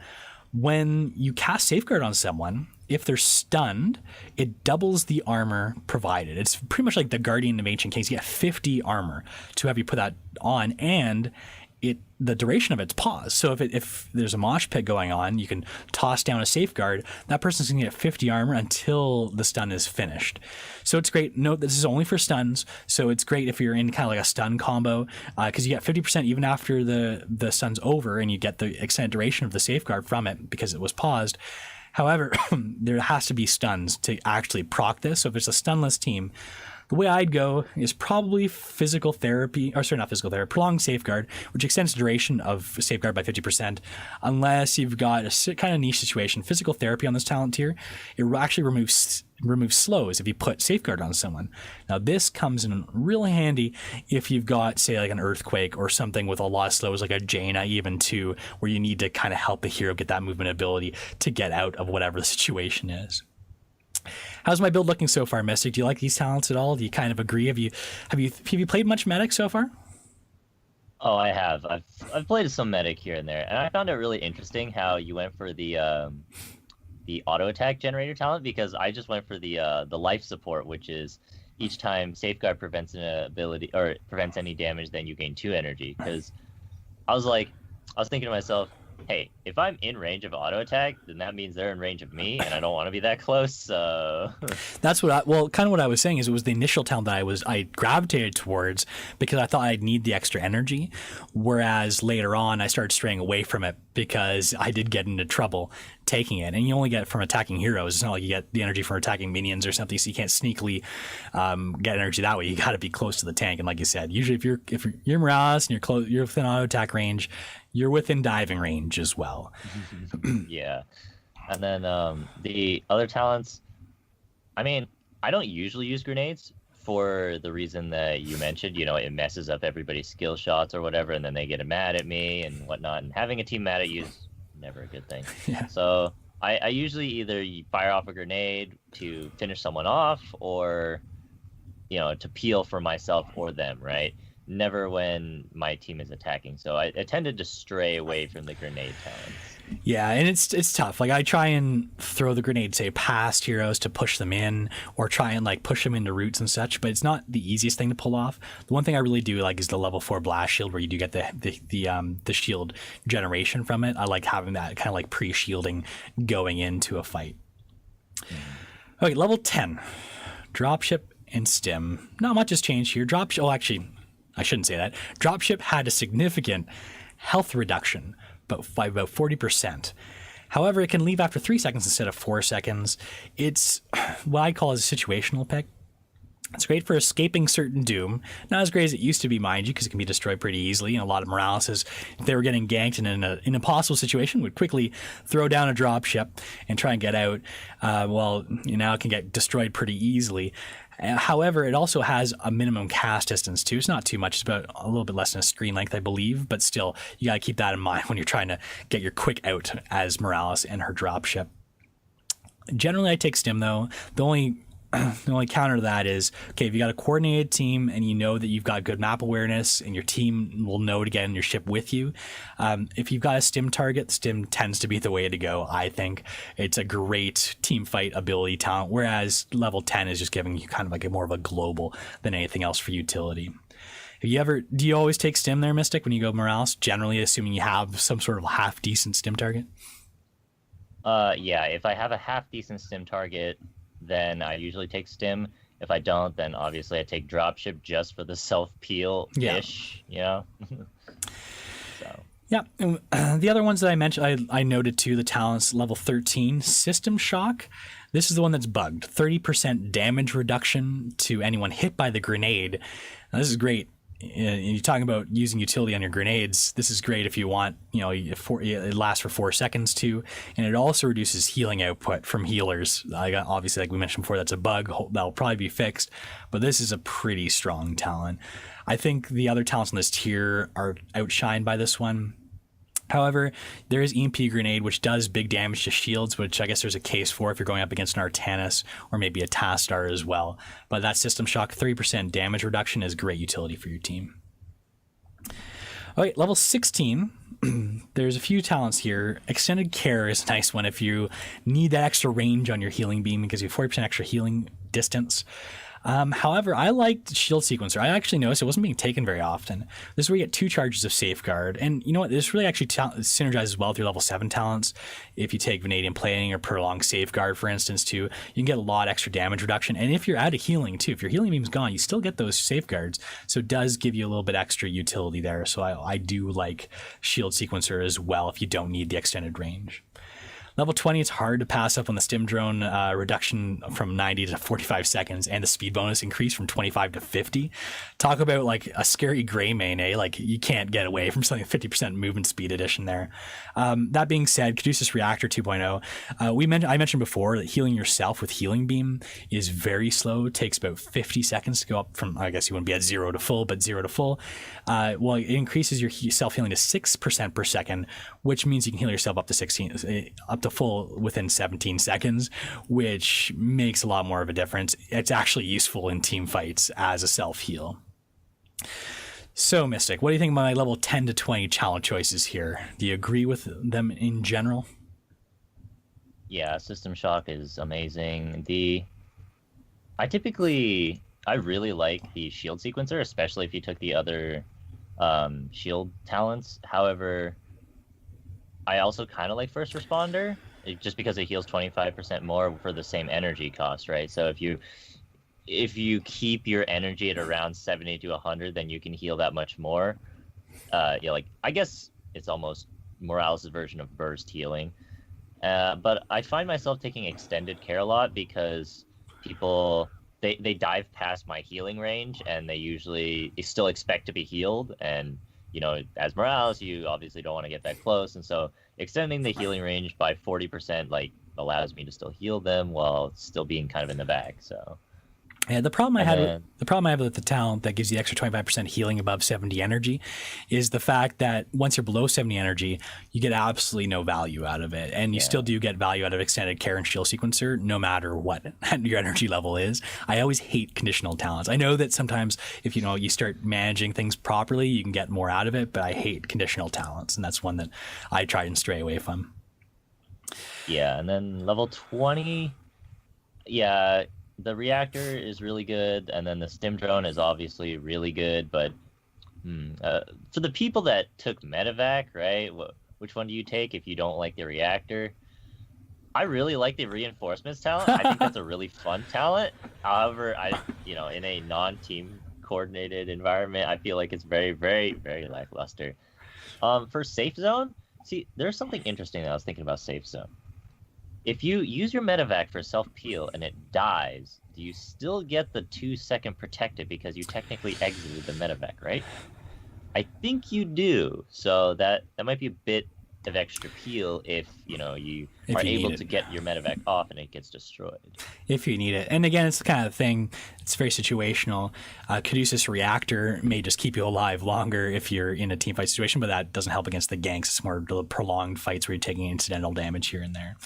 When you cast Safeguard on someone, if they're stunned, it doubles the armor provided. It's pretty much like the Guardian of Ancient Kings. You get 50 armor to have you put that on, and the duration of it's paused. So if there's a mosh pit going on, you can toss down a Safeguard. That person's going to get 50 armor until the stun is finished. So it's great. Note this is only for stuns. So it's great if you're in kind of like a stun combo because you get 50% even after the stun's over, and you get the extended duration of the Safeguard from it because it was paused. However, there has to be stuns to actually proc this. So if it's a stunless team, the way I'd go is probably prolonged Safeguard, which extends the duration of Safeguard by 50%, unless you've got a kind of niche situation. Physical Therapy on this talent tier, it actually removes slows if you put Safeguard on someone. Now this comes in really handy if you've got, say, like an Earthquake or something with a lot of slows, like a Jaina even too, where you need to kind of help the hero get that movement ability to get out of whatever the situation is. How's my build looking so far, Mystic? Do you like these talents at all? Do you kind of agree? Have you played much Medic so far? Oh, I have. I've played some Medic here and there, and I found it really interesting how you went for the auto attack generator talent, because I just went for the Life Support, which is each time Safeguard prevents an ability or prevents any damage, then you gain 2 energy. Because I was thinking to myself, hey, if I'm in range of auto attack, then that means they're in range of me, and I don't want to be that close. So that's what I was saying is it was the initial talent that I gravitated towards because I thought I'd need the extra energy, whereas later on I started straying away from it because I did get into trouble taking it, and you only get it from attacking heroes. It's not like you get the energy from attacking minions or something, so you can't sneakily get energy that way. You got to be close to the tank, and like you said, usually if you're Morales and you're within auto attack range, you're within diving range as well. Yeah. And then the other talents, I mean, I don't usually use grenades for the reason that you mentioned. It messes up everybody's skill shots or whatever, and then they get mad at me and whatnot. And having a team mad at you is never a good thing. Yeah. So I usually either fire off a grenade to finish someone off, or to peel for myself or them, right? Never when my team is attacking. So I tended to stray away from the grenade talents. Yeah, and it's tough. Like I try and throw the grenade, say, past heroes to push them in, or try and like push them into roots and such. But it's not the easiest thing to pull off. The one thing I really do like is the level 4 blast shield, where you do get the shield generation from it. I like having that kind of like pre-shielding going into a fight. Okay, level 10, dropship and stim. Not much has changed here. Actually, I shouldn't say that. Dropship had a significant health reduction, by about 40%. However, it can leave after 3 seconds instead of 4 seconds. It's what I call a situational pick. It's great for escaping certain doom. Not as great as it used to be, mind you, because it can be destroyed pretty easily. And a lot of Morales, if they were getting ganked in an impossible situation, would quickly throw down a dropship and try and get out. Now it can get destroyed pretty easily. However, it also has a minimum cast distance too. It's not too much. It's about a little bit less than a screen length, I believe. But still, you got to keep that in mind when you're trying to get your quick out as Morales and her dropship. Generally, I take stim though. The only counter to that is, okay, if you got a coordinated team and you know that you've got good map awareness and your team will know to get in your ship with you, if you've got a stim target, stim tends to be the way to go. I think it's a great team fight ability talent, whereas level 10 is just giving you kind of like more of a global than anything else for utility. Do you always take stim there, Mystic, when you go Morales, generally assuming you have some sort of half decent stim target? Yeah, if I have a half decent stim target, then I usually take stim. If I don't, then obviously I take dropship just for the self-peel-ish, So. Yeah, and the other ones that I mentioned, I noted too, the talents, level 13, System Shock. This is the one that's bugged. 30% damage reduction to anyone hit by the grenade. Now, this is great. You're talking about using utility on your grenades. This is great if you want, it lasts for 4 seconds too, and it also reduces healing output from healers. Obviously, like we mentioned before, that's a bug that'll probably be fixed, but this is a pretty strong talent. I think the other talents in this tier are outshined by this one. However, there is EMP Grenade, which does big damage to shields, which I guess there's a case for if you're going up against an Artanis or maybe a Tastar as well. But that System Shock 3% damage reduction is great utility for your team. Okay, level 16. There's a few talents here. Extended Care is a nice one if you need that extra range on your healing beam, because you have 40% extra healing distance. However, I liked Shield Sequencer. I actually noticed it wasn't being taken very often. This is where you get 2 charges of Safeguard. And you know what? This really actually synergizes well with your level 7 talents. If you take Vanadium Plating or Prolonged Safeguard, for instance, too, you can get a lot extra damage reduction. And if you're out of healing, too, if your healing beam's gone, you still get those Safeguards. So it does give you a little bit extra utility there. So I do like Shield Sequencer as well if you don't need the extended range. Level 20, it's hard to pass up on the stim drone reduction from 90 to 45 seconds and the speed bonus increase from 25 to 50. Talk about like a scary gray main, eh? Like you can't get away from something 50% movement speed addition there. That being said, Caduceus Reactor 2.0, I mentioned before that healing yourself with Healing Beam is very slow. It takes about 50 seconds to go up from, I guess you wouldn't be at 0 to full, but 0 to full. Well, it increases your self-healing to 6% per second, which means you can heal yourself up to full within 17 seconds, which makes a lot more of a difference. It's actually useful in team fights as a self-heal. So, Mystic, what do you think of my level 10 to 20 challenge choices here? Do you agree with them in general? Yeah, System Shock is amazing. I really like the Shield Sequencer, especially if you took the other shield talents. However, I also kind of like First Responder, just because it heals 25% more for the same energy cost, right? So if you keep your energy at around 70 to 100, then you can heal that much more. I guess it's almost Morales' version of burst healing. But I find myself taking Extended Care a lot because people they dive past my healing range and they still expect to be healed, and as Morales, you obviously don't want to get that close, and so extending the healing range by 40% allows me to still heal them while still being kind of in the back. So Yeah, the problem I And had then- with, the problem I have with the talent that gives you the extra 25% healing above 70 energy is the fact that once you're below 70 energy, you get absolutely no value out of it, and you still do get value out of extended care and shield sequencer, no matter what your energy level is. I always hate conditional talents. I know that sometimes if you start managing things properly, you can get more out of it, but I hate conditional talents, and that's one that I try and stray away from. Yeah, and then level 20, yeah, the reactor is really good, and then the stim drone is obviously really good, but for the people that took medevac, right, which one do you take if you don't like the reactor? I really like the reinforcements talent. I think that's a really fun talent. However, in a non-team coordinated environment, I feel like it's very, very, very lackluster. For safe zone, see, there's something interesting that I was thinking about safe zone. If you use your medevac for self-peel and it dies, do you still get the 2-second protected because you technically exited the medevac, right? I think you do. So that might be a bit of extra peel if you are able to get your medevac off and it gets destroyed. If you need it. And again, it's the kind of thing, it's very situational. Caduceus Reactor may just keep you alive longer if you're in a team fight situation, but that doesn't help against the ganks. It's more prolonged fights where you're taking incidental damage here and there.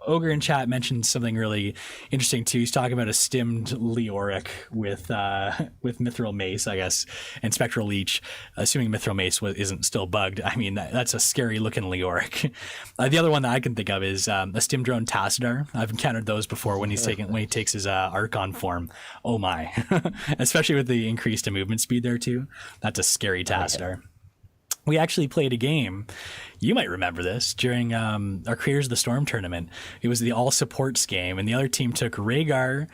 Ogre in chat mentioned something really interesting too. He's talking about a stimmed Leoric with Mithril Mace, I guess, and Spectral Leech. Assuming Mithril Mace isn't still bugged, I mean that's a scary looking Leoric. The other one that I can think of is a stim drone Tassadar. I've encountered those before when he takes his Archon form. Oh my! Especially with the increased movement speed there too. That's a scary Tassadar. We actually played a game, you might remember this, during our Creators of the Storm tournament. It was the all supports game, and the other team took Rhaegar,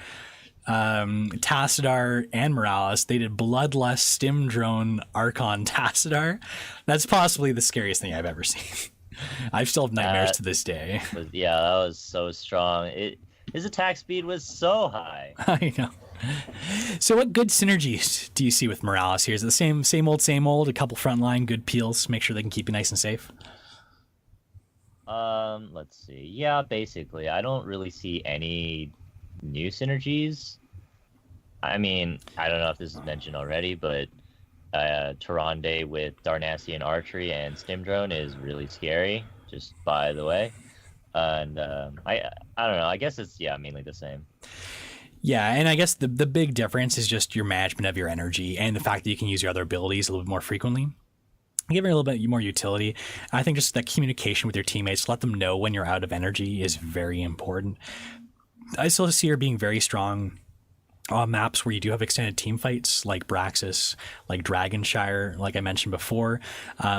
Tassadar, and Morales. They did Bloodlust, Stim Drone, Archon, Tassadar. That's possibly the scariest thing I've ever seen. I still have nightmares to this day. Yeah, that was so strong. His attack speed was so high. I know. So what good synergies do you see with Morales here? Is it the same old, a couple frontline good peels, make sure they can keep you nice and safe? Let's see. Yeah, basically. I don't really see any new synergies. I mean, I don't know if this is mentioned already, but Tyrande with Darnassian Archery and Stim Drone is really scary, just by the way. And I don't know. I guess it's mainly the same. Yeah, and I guess the big difference is just your management of your energy and the fact that you can use your other abilities a little bit more frequently. Giving a little bit more utility. I think just that communication with your teammates, let them know when you're out of energy is very important. I still see her being very strong on maps where you do have extended team fights like Braxis, like Dragonshire, like I mentioned before.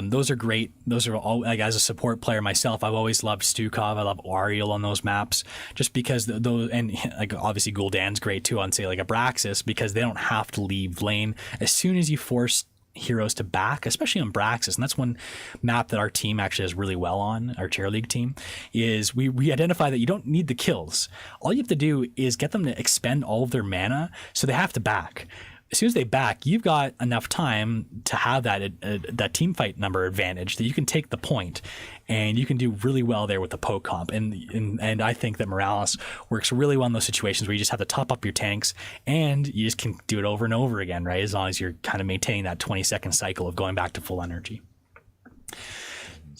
Those are great. Those are all, like, as a support player myself, I've always loved Stukov. I love Ariel on those maps just because those, and like obviously Gul'dan's great too on say like a Braxis because they don't have to leave lane. As soon as you force heroes to back, especially on Braxis, and that's one map that our team actually does really well on, our Chair League team, is we identify that you don't need the kills. All you have to do is get them to expend all of their mana, so they have to back. As soon as they back, you've got enough time to have that team fight number advantage that you can take the point, and you can do really well there with the poke comp. And I think that Morales works really well in those situations where you just have to top up your tanks, and you just can do it over and over again, right? As long as you're kind of maintaining that 20-second cycle of going back to full energy.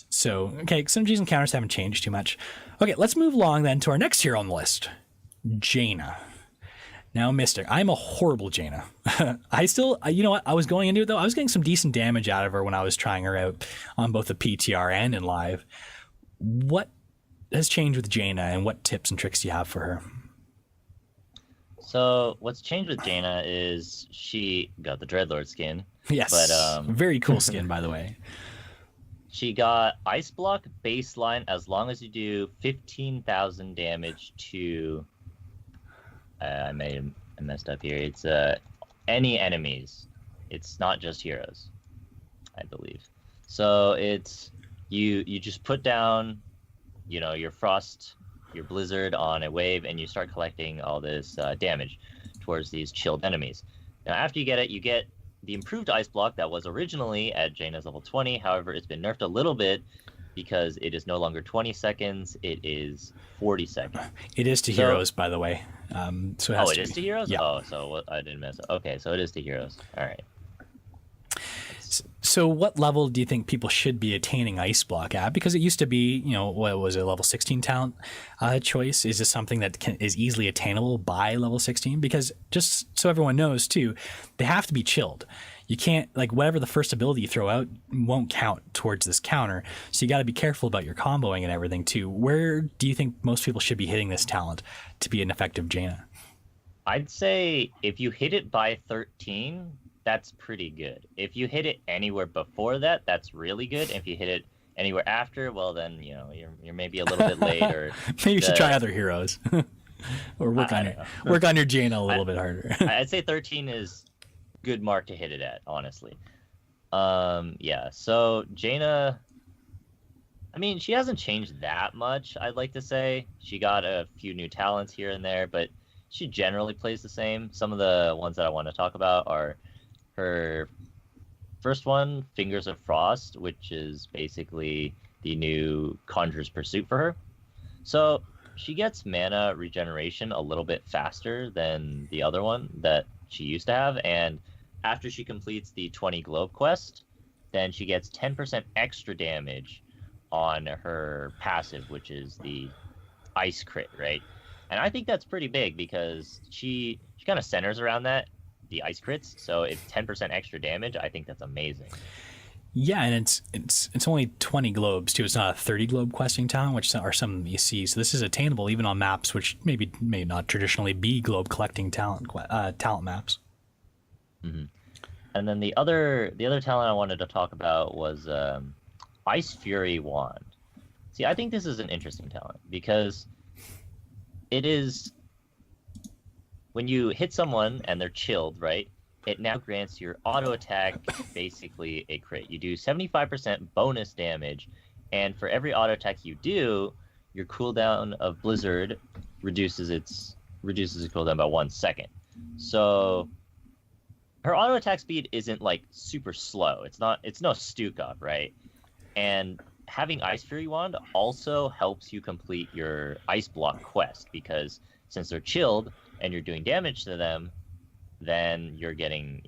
So, okay, synergies and counters haven't changed too much. Okay, let's move along then to our next hero on the list, Jaina. Now, Mystic, I'm a horrible Jaina. You know what? I was going into it, though. I was getting some decent damage out of her when I was trying her out on both the PTR and in live. What has changed with Jaina, and what tips and tricks do you have for her? So, what's changed with Jaina is she got the Dreadlord skin. Yes, but, very cool skin, by the way. She got Ice Block baseline as long as you do 15,000 damage to... I messed up here. It's any enemies. It's not just heroes, I believe. So it's you just put down, your Frost, your Blizzard on a wave, and you start collecting all this damage towards these chilled enemies. Now, after you get it, you get the improved Ice Block that was originally at Jaina's level 20. However, it's been nerfed a little bit because it is no longer 20 seconds, it is 40 seconds. It is to heroes, by the way. So it has it is to heroes? Yeah. Oh, so what, I didn't miss it. Okay, so it is to heroes. All right. So what level do you think people should be attaining Ice Block at? Because it used to be, what was it, level 16 talent choice? Is this something that is easily attainable by level 16? Because just so everyone knows too, they have to be chilled. You can't, whatever the first ability you throw out won't count towards this counter. So you got to be careful about your comboing and everything too. Where do you think most people should be hitting this talent to be an effective Jaina? I'd say if you hit it by 13, that's pretty good. If you hit it anywhere before that, that's really good. If you hit it anywhere after, well then, you're maybe a little bit late, or maybe you should try other heroes. Or work on your Jaina a little bit harder. I'd say 13 is good mark to hit it at, honestly. Yeah, so Jaina, I mean, she hasn't changed that much, I'd like to say. She got a few new talents here and there, but she generally plays the same. Some of the ones that I want to talk about are her first one, Fingers of Frost, which is basically the new Conjurer's Pursuit for her. So she gets mana regeneration a little bit faster than the other one that she used to have, and after she completes the 20 Globe quest, then she gets 10% extra damage on her passive, which is the Ice Crit, right? And I think that's pretty big because she kind of centers around that, the Ice Crits. So if 10% extra damage, I think that's amazing. Yeah, and it's only 20 globes too. It's not a 30 globe questing talent, which are some you see. So this is attainable even on maps which may not traditionally be globe collecting talent maps. Mm-hmm. And then the other talent I wanted to talk about was Ice Fury Wand. See, I think this is an interesting talent because it is when you hit someone and they're chilled, right? It now grants your auto attack basically a crit. You do 75% bonus damage, and for every auto attack you do, your cooldown of Blizzard reduces its cooldown by 1 second. So her auto attack speed isn't super slow. It's no Stukov, right? And having Ice Fury Wand also helps you complete your Ice Block quest, because since they're chilled and you're doing damage to them, then you're getting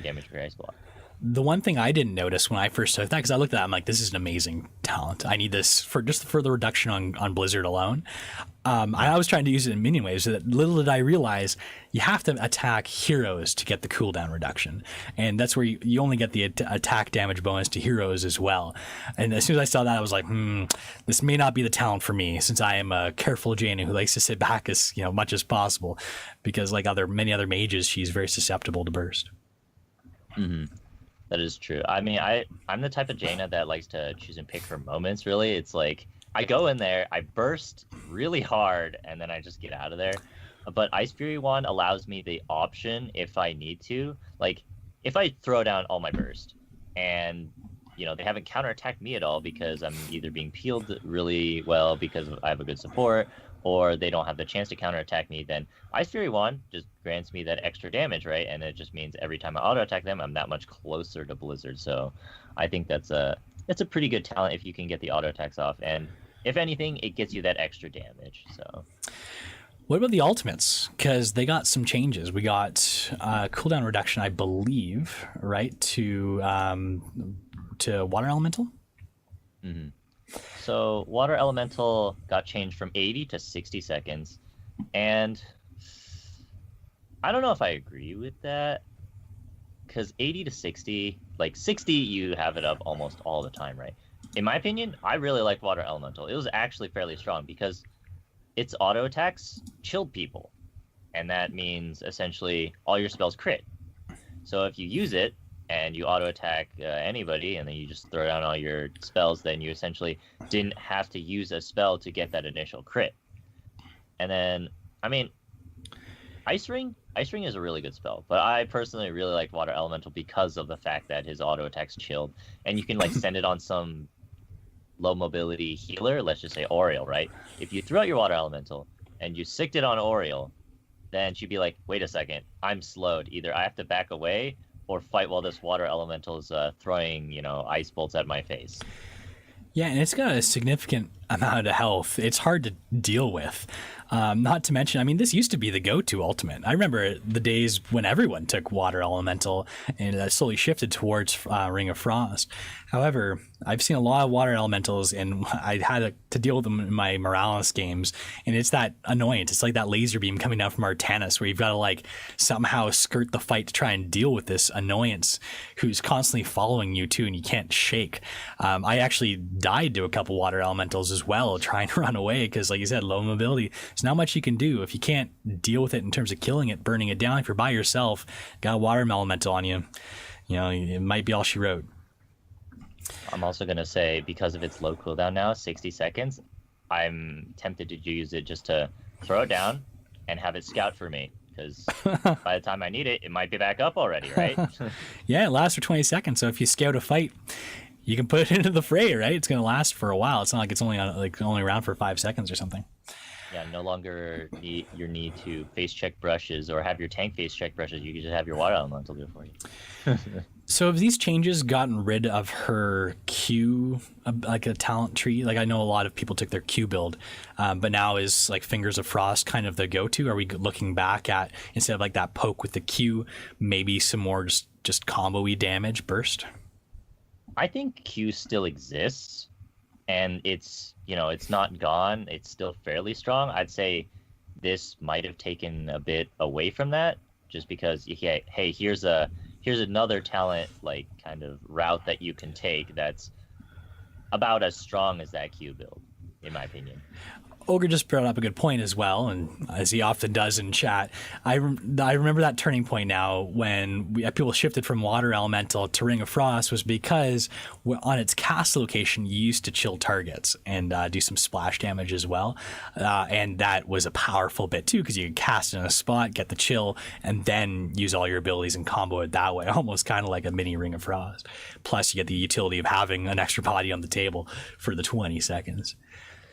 damage for your Ice Block. The one thing I didn't notice when I first took that, because I looked at that, I'm like, this is an amazing talent. I need this for the reduction on Blizzard alone. I was trying to use it in minion waves. So that little did I realize you have to attack heroes to get the cooldown reduction. And that's where you only get the attack damage bonus to heroes as well. And as soon as I saw that, I was like, this may not be the talent for me, since I am a careful Jaina who likes to sit back as much as possible, because like many other mages, she's very susceptible to burst. Mm-hmm. That is true. I mean, I'm the type of Jaina that likes to choose and pick her moments, really. It's like, I go in there, I burst really hard, and then I just get out of there. But Ice Fury Wand allows me the option, if I need to, like, if I throw down all my burst, and, they haven't counterattacked me at all because I'm either being peeled really well because I have a good support, or they don't have the chance to counterattack me, then Ice Fury Wand just grants me that extra damage, right? And it just means every time I auto-attack them, I'm that much closer to Blizzard. So I think that's a pretty good talent if you can get the auto-attacks off. And if anything, it gets you that extra damage. So what about the ultimates? Because they got some changes. We got cooldown reduction, I believe, right, to Water Elemental? Mm-hmm. So Water Elemental got changed from 80 to 60 seconds, and I don't know if I agree with that, because 80 to 60, 60 you have it up almost all the time, right? In my opinion, I really like Water Elemental. It was actually fairly strong because its auto attacks chilled people, and that means essentially all your spells crit. So if you use it and you auto attack anybody, and then you just throw down all your spells, then you essentially didn't have to use a spell to get that initial crit. And then, I mean, Ice Ring is a really good spell, but I personally really like Water Elemental because of the fact that his auto attack's chilled, and you can send it on some low mobility healer, let's just say Oriel, right? If you throw out your Water Elemental and you sicked it on Oriel, then she'd be like, wait a second, I'm slowed. Either I have to back away or fight while this Water Elemental is throwing, ice bolts at my face. Yeah, and it's got a significant amount of health. It's hard to deal with. Not to mention, I mean, this used to be the go-to ultimate. I remember the days when everyone took Water Elemental, and that slowly shifted towards Ring of Frost. However, I've seen a lot of Water Elementals, and I had to deal with them in my Morales games, and it's that annoyance. It's like that laser beam coming down from Artanis, where you've got to like somehow skirt the fight to try and deal with this annoyance who's constantly following you too, and you can't shake. I actually died to a couple Water Elementals as well, trying to run away because, like you said, low mobility. There's not much you can do if you can't deal with it in terms of killing it, burning it down. If you're by yourself, got a Water Elemental on you, you know, it might be all she wrote. I'm also going to say, because of its low cooldown now, 60 seconds, I'm tempted to use it just to throw it down and have it scout for me. Because by the time I need it, it might be back up already, right? Yeah, it lasts for 20 seconds. So if you scout a fight, you can put it into the fray, right? It's going to last for a while. It's not like it's only around for 5 seconds or something. Yeah, no longer your need to face check brushes or have your tank face check brushes. You can just have your Water Elemental do it for you. So have these changes gotten rid of her Q, like a talent tree? Like I know a lot of people took their Q build, but now is like Fingers of Frost kind of the go-to? Are we looking back at, instead of like that poke with the Q, maybe some more just combo-y damage burst? I think Q still exists, and it's not gone. It's still fairly strong. I'd say this might have taken a bit away from that, just because hey, here's another talent like kind of route that you can take that's about as strong as that Q build, in my opinion. Ogre just brought up a good point as well, and as he often does in chat, I remember that turning point now when people shifted from Water Elemental to Ring of Frost was because on its cast location you used to chill targets and do some splash damage as well, and that was a powerful bit too because you could cast in a spot, get the chill, and then use all your abilities and combo it that way, almost kind of like a mini Ring of Frost. Plus you get the utility of having an extra body on the table for the 20 seconds.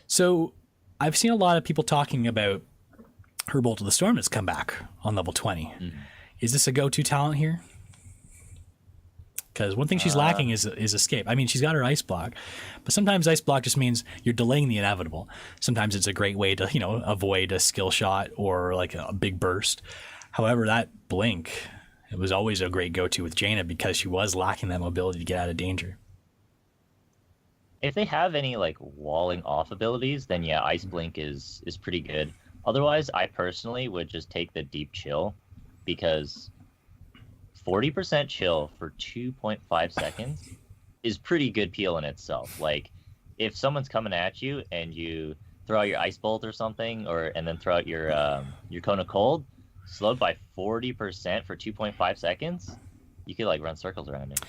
So I've seen a lot of people talking about her Bolt of the Storm that's come back on level 20. Mm-hmm. Is this a go-to talent here? Because one thing she's lacking is escape. I mean, she's got her Ice Block, but sometimes Ice Block just means you're delaying the inevitable. Sometimes it's a great way to, avoid a skill shot or like a big burst. However, that Blink, it was always a great go-to with Jaina because she was lacking that mobility to get out of danger. If they have any like walling off abilities, then yeah, Ice Blink is pretty good. Otherwise, I personally would just take the Deep Chill, because 40% chill for 2.5 seconds is pretty good peel in itself. Like, if someone's coming at you and you throw out your Ice Bolt or something, and then throw out your Cone of Cold, slowed by 40% for 2.5 seconds, you could like run circles around it.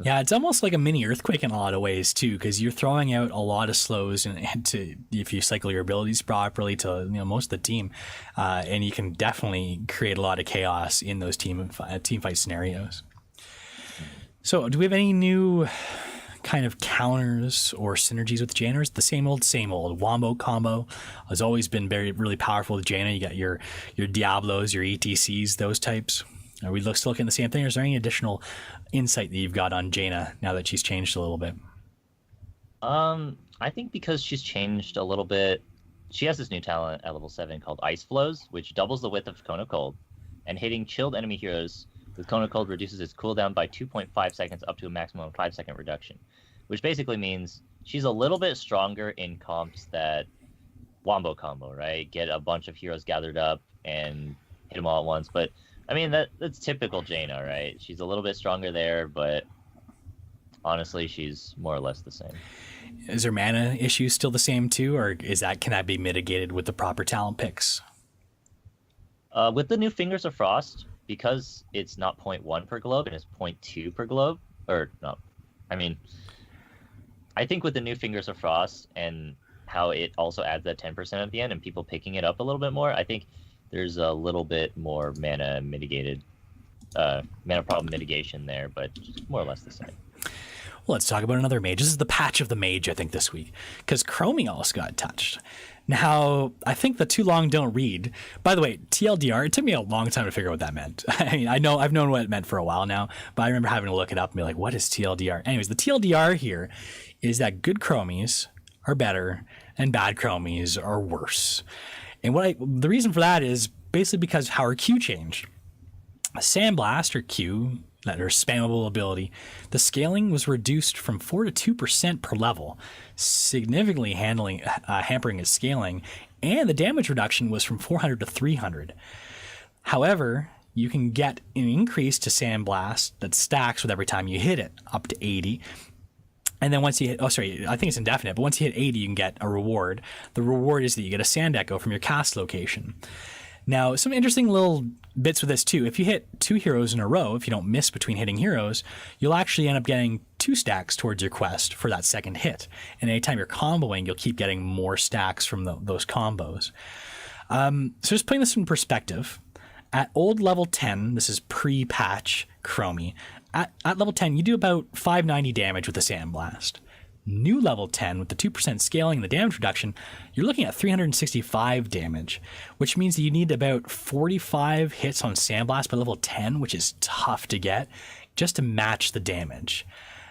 Yeah, it's almost like a mini earthquake in a lot of ways too, because you're throwing out a lot of slows, and to if you cycle your abilities properly to most of the team, and you can definitely create a lot of chaos in those team fight scenarios. So, do we have any new kind of counters or synergies with Jaina? It's the same old Wombo combo has always been really powerful with Jaina. You got your Diablos, your ETCs, those types. Are we still looking at the same thing, or is there any additional insight that you've got on Jaina now that she's changed a little bit? I think because she's changed a little bit, she has this new talent at level 7 called Ice Flows, which doubles the width of Cone of Cold, and hitting chilled enemy heroes with Cone of Cold reduces its cooldown by 2.5 seconds up to a maximum of 5-second reduction, which basically means she's a little bit stronger in comps that Wombo combo, right? Get a bunch of heroes gathered up and hit them all at once, but I mean, that's typical Jaina, right? She's a little bit stronger there, but honestly, she's more or less the same. Is her mana issue still the same too, or can that be mitigated with the proper talent picks? With the new Fingers of Frost, because it's not 0.1 per globe and it's 0.2 per globe, or no, I mean, I think with the new Fingers of Frost and how it also adds that 10% at the end and people picking it up a little bit more, I think there's a little bit more mana problem mitigation there, but more or less the same. Well, let's talk about another mage. This is the patch of the mage, I think, this week, because Chromie also got touched. Now, I think the too long don't read. By the way, TLDR, it took me a long time to figure out what that meant. I mean, I've known what it meant for a while now, but I remember having to look it up and be like, what is TLDR? Anyways, the TLDR here is that good Chromies are better and bad Chromies are worse. And the reason for that is basically because how our Q changed. Sandblast, or Q, that her spammable ability, the scaling was reduced from 4 to 2% per level, significantly hampering its scaling, and the damage reduction was from 400 to 300. However, you can get an increase to Sandblast that stacks with every time you hit it, up to 80. And then once you hit, I think it's indefinite, but once you hit 80, you can get a reward. The reward is that you get a Sand Echo from your cast location. Now, some interesting little bits with this too. If you hit 2 heroes in a row, if you don't miss between hitting heroes, you'll actually end up getting 2 stacks towards your quest for that second hit. And anytime you're comboing, you'll keep getting more stacks from those combos. So just putting this in perspective, at old level 10, this is pre-patch Chromie, at level 10, you do about 590 damage with the Sandblast. New level 10 with the 2% scaling and the damage reduction, you're looking at 365 damage, which means that you need about 45 hits on Sandblast by level 10, which is tough to get, just to match the damage.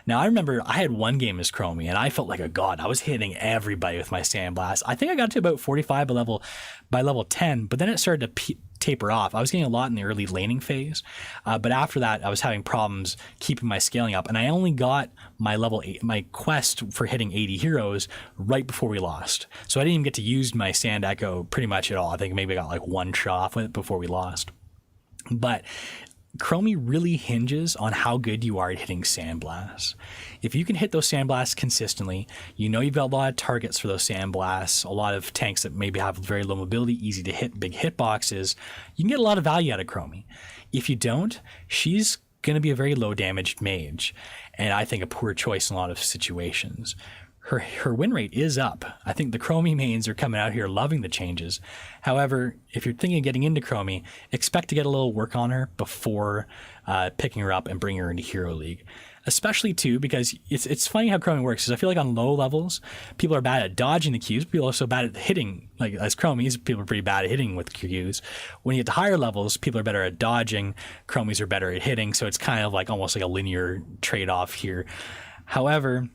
Now, I remember I had one game as Chromie, and I felt like a god. I was hitting everybody with my Sandblast. I think I got to about 45 by level 10, but then it started to taper off. I was getting a lot in the early laning phase, but after that, I was having problems keeping my scaling up, and I only got my level 8, my quest for hitting 80 heroes right before we lost. So I didn't even get to use my Sand Echo pretty much at all. I think maybe I got like one shot off with it before we lost. But Chromie really hinges on how good you are at hitting Sandblasts. If you can hit those Sandblasts consistently, you know you've got a lot of targets for those Sandblasts, a lot of tanks that maybe have very low mobility, easy to hit, big hitboxes, you can get a lot of value out of Chromie. If you don't, she's going to be a very low damaged mage, and I think a poor choice in a lot of situations. Her win rate is up. I think the Chromie mains are coming out here loving the changes. However, if you're thinking of getting into Chromie, expect to get a little work on her before picking her up and bringing her into Hero League. Especially too, because it's funny how Chromie works, because I feel like on low levels, people are bad at dodging the Qs, people are also bad at hitting. Like as Chromies, people are pretty bad at hitting with Qs. When you get to higher levels, people are better at dodging, Chromies are better at hitting, so it's kind of like almost like a linear trade-off here. However,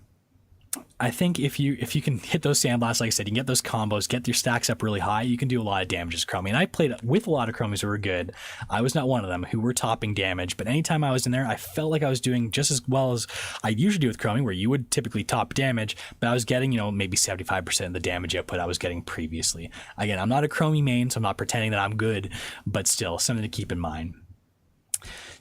I think if you can hit those Sandblasts, like I said, you can get those combos, get your stacks up really high, you can do a lot of damage as Chromie. And I played with a lot of Chromies who were good. I was not one of them who were topping damage, but anytime I was in there, I felt like I was doing just as well as I usually do with Chromie, where you would typically top damage, but I was getting, maybe 75% of the damage output I was getting previously. Again, I'm not a Chromie main, so I'm not pretending that I'm good, but still, something to keep in mind.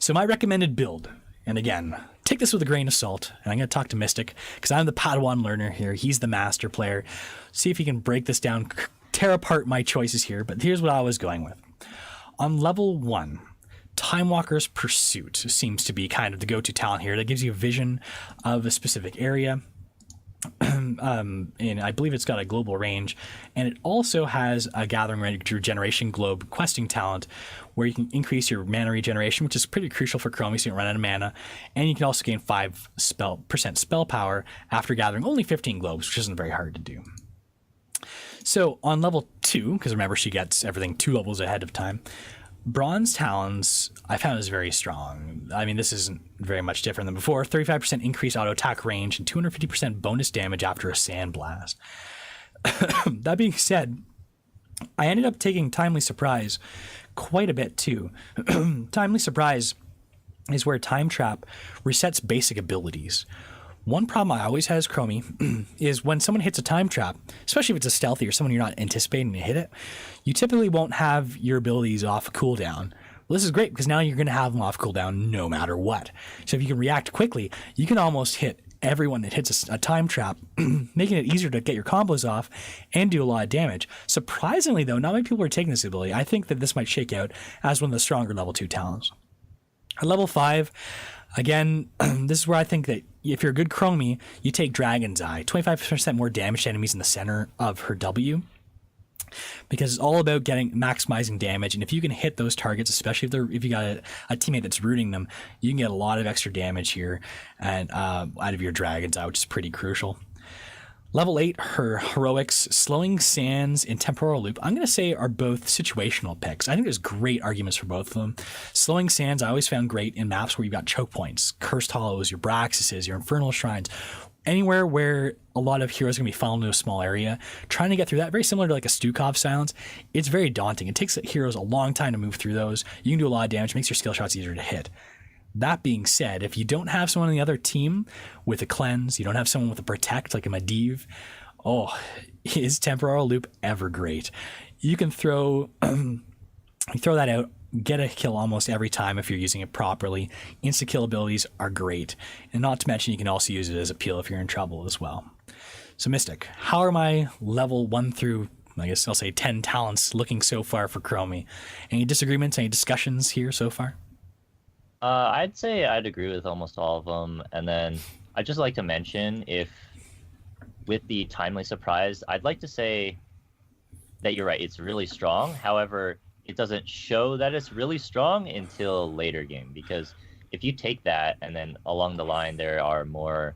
So my recommended build, and again, take this with a grain of salt, and I'm going to talk to Mystic, because I'm the Padawan learner here. He's the master player. See if he can break this down, tear apart my choices here, but here's what I was going with. On level 1, Time Walker's Pursuit seems to be kind of the go-to talent here. That gives you a vision of a specific area. And I believe it's got a global range, and it also has a Gathering Regeneration Globe questing talent where you can increase your mana regeneration, which is pretty crucial for Chromie so you don't run out of mana, and you can also gain 5% spell power after gathering only 15 globes, which isn't very hard to do. So on level 2, because remember she gets everything 2 levels ahead of time, Bronze Talons, I found is very strong. I mean, this isn't very much different than before. 35% increased auto attack range and 250% bonus damage after a Sandblast. That being said, I ended up taking Timely Surprise quite a bit too. Timely Surprise is where Time Trap resets basic abilities. One problem I always had as Chromie is when someone hits a Time Trap, especially if it's a stealthy or someone you're not anticipating to hit it, you typically won't have your abilities off cooldown. Well, this is great because now you're going to have them off cooldown no matter what. So if you can react quickly, you can almost hit everyone that hits a Time Trap, making it easier to get your combos off and do a lot of damage. Surprisingly, though, not many people are taking this ability. I think that this might shake out as one of the stronger level 2 talents. At level 5, again, this is where I think that if you're a good Chromie, you take Dragon's Eye. 25% more damage to enemies in the center of her W. Because it's all about maximizing damage, and if you can hit those targets, especially if you got a teammate that's rooting them, you can get a lot of extra damage here and out of your Dragon's Eye, which is pretty crucial. Level 8, her heroics, Slowing Sands and Temporal Loop, I'm going to say are both situational picks. I think there's great arguments for both of them. Slowing Sands I always found great in maps where you've got choke points, Cursed Hollows, your Braxises, your Infernal Shrines, anywhere where a lot of heroes are going to be funneled into a small area. Trying to get through that, very similar to like a Stukov Silence, it's very daunting. It takes heroes a long time to move through those. You can do a lot of damage, makes your skill shots easier to hit. That being said, if you don't have someone on the other team with a cleanse, you don't have someone with a protect like a Medivh, is Temporal Loop ever great? You can throw that out, get a kill almost every time if you're using it properly. Insta kill abilities are great, and not to mention you can also use it as a peel if you're in trouble as well. So Mystic, how are my level 1 through, I guess I'll say 10 talents looking so far for Chromie? Any disagreements, any discussions here so far? I'd say I'd agree with almost all of them. And then I'd just like to mention, if with the timely surprise, I'd like to say that you're right. It's really strong. However, it doesn't show that it's really strong until later game, because if you take that and then along the line, there are more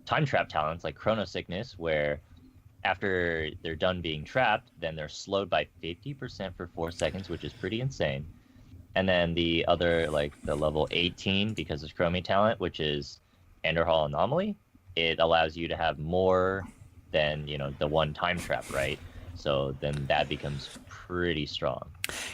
time trap talents like Chrono Sickness, where after they're done being trapped, then they're slowed by 50% for 4 seconds, which is pretty insane. And then the other, like the level 18, because it's Chromie talent, which is Enderhall Anomaly, it allows you to have more than, the one time trap, right? So then that becomes pretty strong.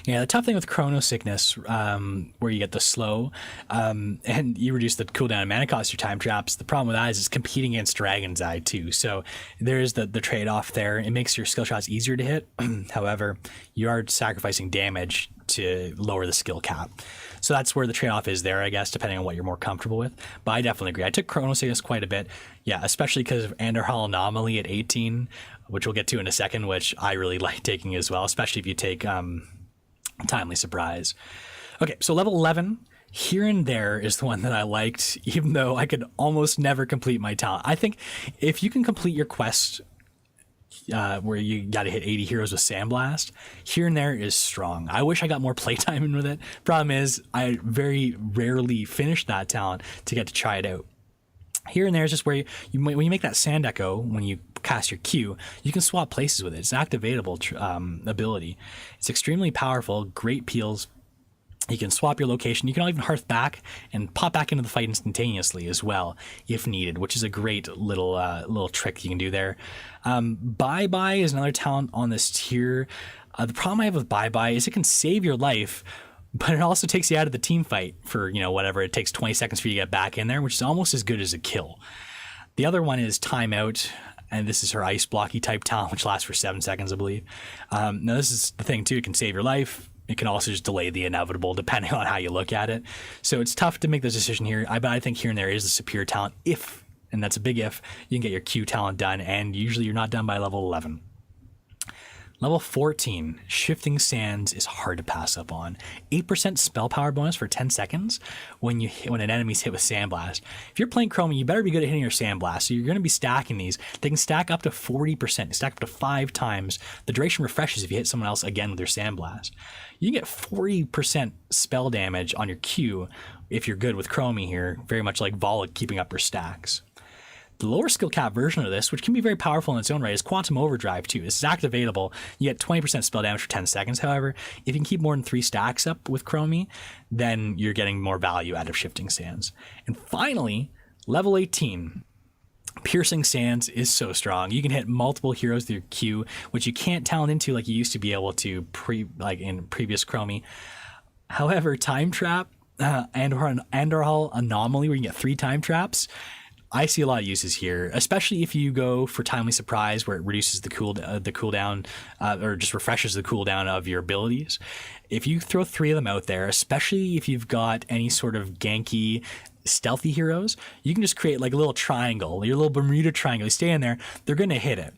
Yeah, the tough thing with Chrono Sickness, where you get the slow, and you reduce the cooldown and mana cost of your time traps, the problem with that is it's competing against Dragon's Eye too. So there's the trade-off there. It makes your skill shots easier to hit. However, you are sacrificing damage to lower the skill cap. So that's where the trade-off is there, I guess, depending on what you're more comfortable with. But I definitely agree. I took Chrono Sickness quite a bit. Yeah, especially because of Enderhall Anomaly at 18, which we'll get to in a second, which I really like taking as well, especially if you take Timely Surprise. Okay, so level 11, Here and There is the one that I liked, even though I could almost never complete my talent. I think if you can complete your quest where you got to hit 80 heroes with Sandblast, Here and There is strong. I wish I got more playtime in with it. Problem is, I very rarely finish that talent to get to try it out. Here and There is just where when you make that Sand Echo, when you cast your Q, you can swap places with it. It's an activatable ability. It's extremely powerful, great peels. You can swap your location. You can even hearth back and pop back into the fight instantaneously as well, if needed, which is a great little trick you can do there. Bye Bye is another talent on this tier. The problem I have with Bye Bye is it can save your life, but it also takes you out of the team fight for, whatever. It takes 20 seconds for you to get back in there, which is almost as good as a kill. The other one is Timeout, and this is her ice blocky type talent, which lasts for 7 seconds, I believe. Now, this is the thing, too. It can save your life. It can also just delay the inevitable, depending on how you look at it. So it's tough to make the decision here. But I think Here and There is the superior talent if, and that's a big if, you can get your Q talent done, and usually you're not done by level 11. Level 14, Shifting Sands is hard to pass up on. 8% spell power bonus for 10 seconds when an enemy's hit with Sandblast. If you're playing Chromie, you better be good at hitting your Sandblast. So you're going to be stacking these. They can stack up to 40%, stack up to 5 times. The duration refreshes if you hit someone else again with their Sandblast. You can get 40% spell damage on your Q if you're good with Chromie here, very much like Volek keeping up her stacks. The lower skill cap version of this, which can be very powerful in its own right, is Quantum Overdrive too. This is activatable. You get 20% spell damage for 10 seconds. However, if you can keep more than 3 stacks up with Chromie, then you're getting more value out of Shifting Sands. And finally, level 18. Piercing Sands is so strong. You can hit multiple heroes with your Q, which you can't talent into like you used to be able to like in previous Chromie. However, Time Trap and Enderhall Anomaly, where you get 3 time traps, I see a lot of uses here, especially if you go for Timely Surprise, where it reduces the cooldown, or just refreshes the cooldown of your abilities. If you throw 3 of them out there, especially if you've got any sort of ganky, stealthy heroes, you can just create like a little triangle, your little Bermuda Triangle. You stay in there, they're going to hit it.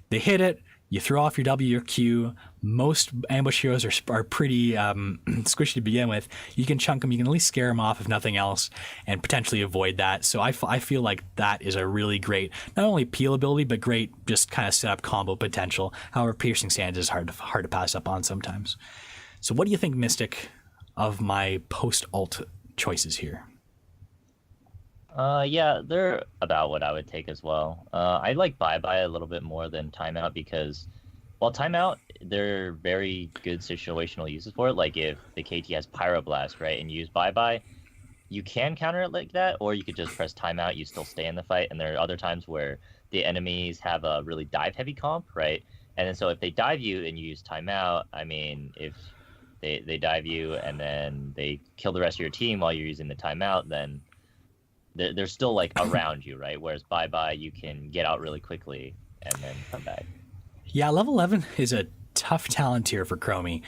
They hit it, you throw off your W or Q. Most ambush heroes are pretty squishy to begin with. You can chunk them, you can at least scare them off if nothing else, and potentially avoid that. So I feel like that is a really great, not only peel ability, but great just kind of set up combo potential. However, Piercing Sands is hard to pass up on sometimes. So what do you think, Mystic, of my post-alt choices here? Yeah, they're about what I would take as well. I like bye-bye a little bit more than timeout because while timeout, they're very good situational uses for it. Like if the KT has Pyroblast, right, and you use bye-bye, you can counter it like that, or you could just press timeout, you still stay in the fight. And there are other times where the enemies have a really dive-heavy comp, right? And then so if they dive you and you use timeout, I mean, if they dive you and then they kill the rest of your team while you're using the timeout, then they're still like around you, right? Whereas bye-bye, you can get out really quickly and then come back. Yeah, level 11 is a tough talent tier for Chromie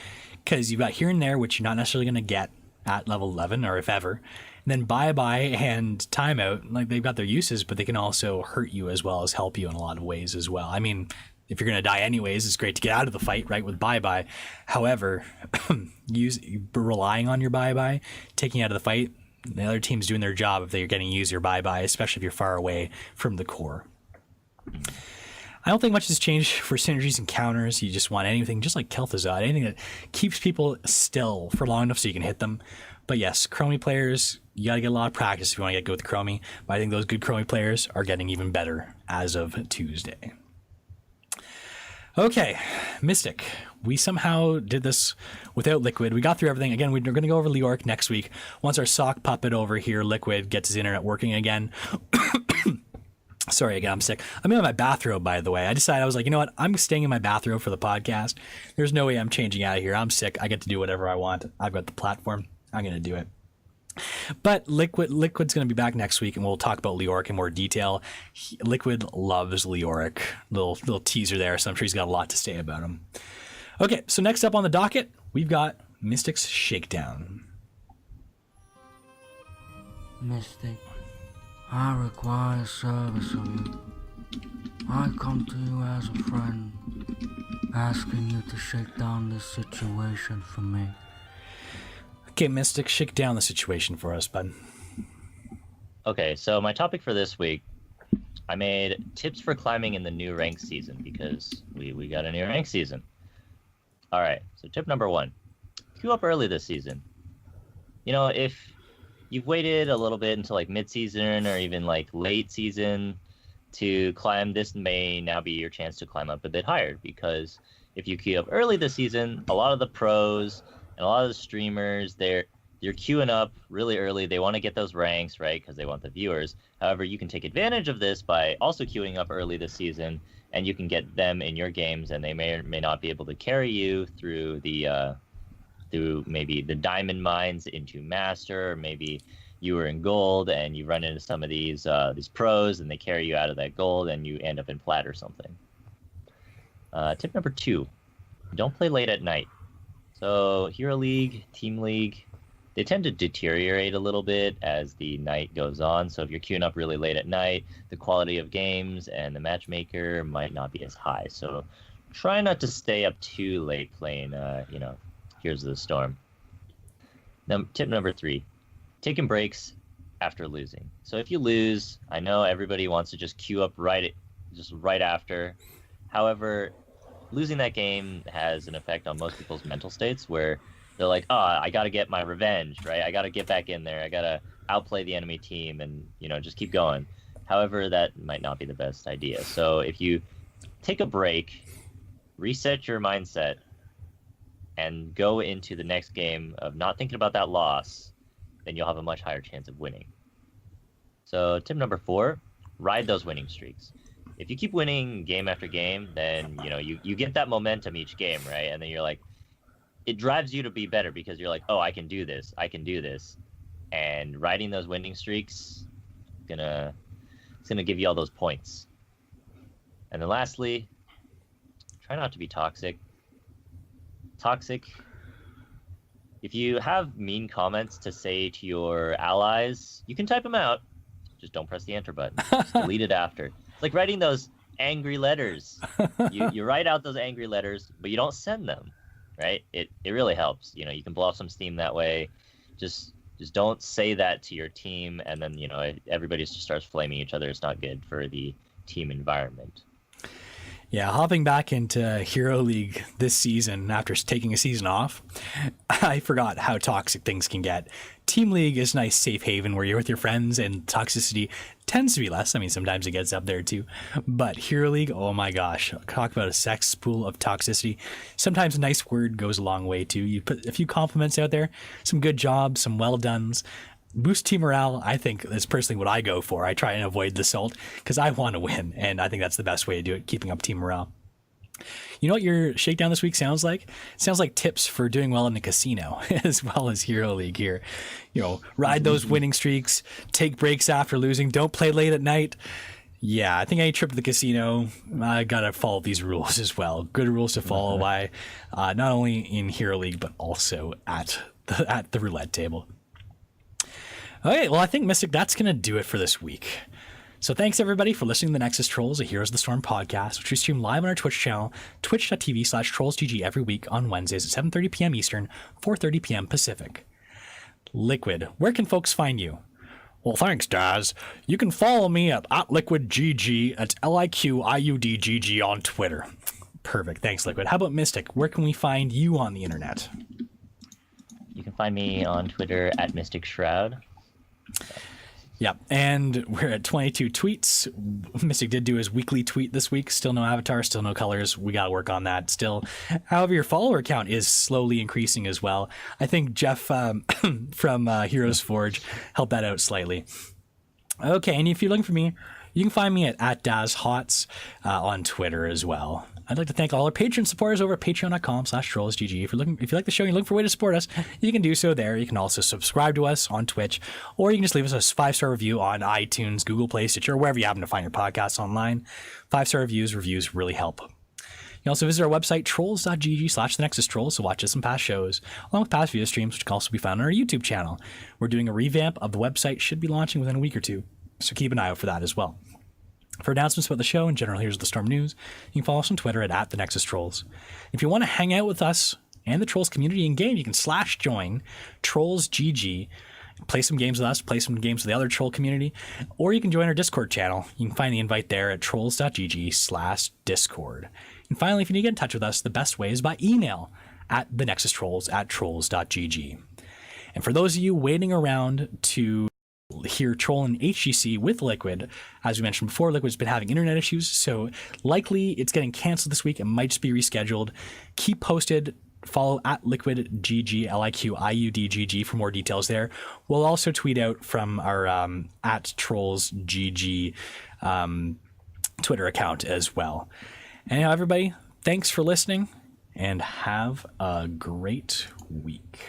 because you've got here and there, which you're not necessarily going to get at level 11 or if ever. And then bye-bye and timeout, like they've got their uses, but they can also hurt you as well as help you in a lot of ways as well. I mean, if you're going to die anyways, it's great to get out of the fight, right, with bye-bye. However, relying on your bye-bye, taking you out of the fight, the other team's doing their job if they're getting to use your bye-bye, especially if you're far away from the core. I don't think much has changed for synergies and counters. You just want anything, just like Kel'Thuzad, anything that keeps people still for long enough so you can hit them. But yes, Chromie players, you got to get a lot of practice if you want to get good with Chromie. But I think those good Chromie players are getting even better as of Tuesday. Okay, Mystic. We somehow did this without LiQuiuD. We got through everything. Again, we're going to go over Leoric next week. Once our sock puppet over here, LiQuiuD, gets his internet working again. Sorry, again, I'm sick. I'm in my bathrobe, by the way. I decided, I was like, you know what? I'm staying in my bathrobe for the podcast. There's no way I'm changing out of here. I'm sick. I get to do whatever I want. I've got the platform. I'm going to do it. But LiQuiuD's going to be back next week, and we'll talk about Leoric in more detail. LiQuiuD loves Leoric. Little teaser there, so I'm sure he's got a lot to say about him. Okay, so next up on the docket, we've got Mystic's Shakedown. Mystic, I require service of you. I come to you as a friend, asking you to shake down this situation for me. Okay, Mystic, shake down the situation for us, bud. Okay, so my topic for this week, I made tips for climbing in the new rank season because we got a new rank season. All right, so tip number 1, queue up early this season. You know, if you've waited a little bit until like mid-season or even like late season to climb, this may now be your chance to climb up a bit higher, because if you queue up early this season, a lot of the pros and a lot of the streamers, they're queuing up really early. They want to get those ranks, right, because they want the viewers. However, you can take advantage of this by also queuing up early this season, and you can get them in your games, and they may or may not be able to carry you through through maybe the diamond mines into master, or maybe you were in gold and you run into some of these pros and they carry you out of that gold and you end up in plat or something. Tip number 2, don't play late at night. So Hero League, Team League, they tend to deteriorate a little bit as the night goes on. So if you're queuing up really late at night, the quality of games and the matchmaker might not be as high. So try not to stay up too late playing, Here's the Storm. Now, tip number 3, taking breaks after losing. So if you lose, I know everybody wants to just queue up right after. However, losing that game has an effect on most people's mental states where they're like, I got to get my revenge, right? I got to get back in there. I got to outplay the enemy team and, just keep going. However, that might not be the best idea. So if you take a break, reset your mindset, and go into the next game of not thinking about that loss, then you'll have a much higher chance of winning. So tip number 4, ride those winning streaks. If you keep winning game after game, then you get that momentum each game, right? And then you're like, it drives you to be better because you're like, I can do this, and riding those winning streaks, it's gonna give you all those points. And then lastly, try not to be toxic. If you have mean comments to say to your allies, you can type them out. Just don't press the enter button. Just delete it after. It's like writing those angry letters. You write out those angry letters, but you don't send them, right? It really helps. You can blow off some steam that way. Just don't say that to your team, and then everybody just starts flaming each other. It's not good for the team environment. Yeah, hopping back into Hero League this season after taking a season off, I forgot how toxic things can get. Team League is a nice safe haven where you're with your friends and toxicity tends to be less. I mean, sometimes it gets up there too. But Hero League, oh my gosh, talk about a sex pool of toxicity. Sometimes a nice word goes a long way too. You put a few compliments out there, some good jobs, some well dones. Boost team morale, I think, is personally what I go for. I try and avoid the salt because I want to win, and I think that's the best way to do it, keeping up team morale. You know what your shakedown this week sounds like? It sounds like tips for doing well in the casino as well as Hero League here. You know, ride those winning streaks, take breaks after losing, don't play late at night. Yeah, I think any trip to the casino, I gotta follow these rules as well. Good rules to follow by not only in Hero League but also at the roulette table. Okay, well, I think, Mystic, that's going to do it for this week. So thanks, everybody, for listening to the Nexus Trolls, a Heroes of the Storm podcast, which we stream live on our Twitch channel, twitch.tv/TrollsGG, every week on Wednesdays at 7:30 p.m. Eastern, 4:30 p.m. Pacific. LiQuiuD, where can folks find you? Well, thanks, Daz. You can follow me at LiQuiuDGG, at LiQiuDGG on Twitter. Perfect. Thanks, LiQuiuD. How about Mystic? Where can we find you on the internet? You can find me on Twitter at Mystic Shroud. Yeah, and we're at 22 tweets. Mystic did do his weekly tweet this week. Still no avatar, still no colors. We got to work on that still. However, your follower count is slowly increasing as well. I think Jeff from Heroes Forge helped that out slightly. Okay, and if you're looking for me, you can find me at DazHots on Twitter as well. I'd like to thank all our Patreon supporters over at patreon.com/trollsgg. If you like the show and you look for a way to support us, you can do so there. You can also subscribe to us on Twitch, or you can just leave us a 5-star review on iTunes, Google Play, Stitcher, or wherever you happen to find your podcasts online. 5-star reviews really help. You can also visit our website, trolls.gg/TheNexusTrolls, to watch us some past shows, along with past video streams, which can also be found on our YouTube channel. We're doing a revamp of the website, should be launching within a week or two, so keep an eye out for that as well. For announcements about the show and general Heroes of the Storm news, you can follow us on Twitter at TheNexusTrolls. If you want to hang out with us and the Trolls community in game, you can /join TrollsGG, play some games with us, play some games with the other Troll community, or you can join our Discord channel. You can find the invite there at trolls.gg/Discord. And finally, if you need to get in touch with us, the best way is by email at TheNexusTrolls@trolls.gg. And for those of you waiting around to hear Troll and HGC with LiQuiuD, as we mentioned before, LiQuiuD's been having internet issues, so likely it's getting canceled this week. It might just be rescheduled. Keep posted. Follow at LiQuiuDGG, LiQiuDGG for more details there. We'll also tweet out from our at TrollsGG Twitter account as well. And everybody, thanks for listening and have a great week.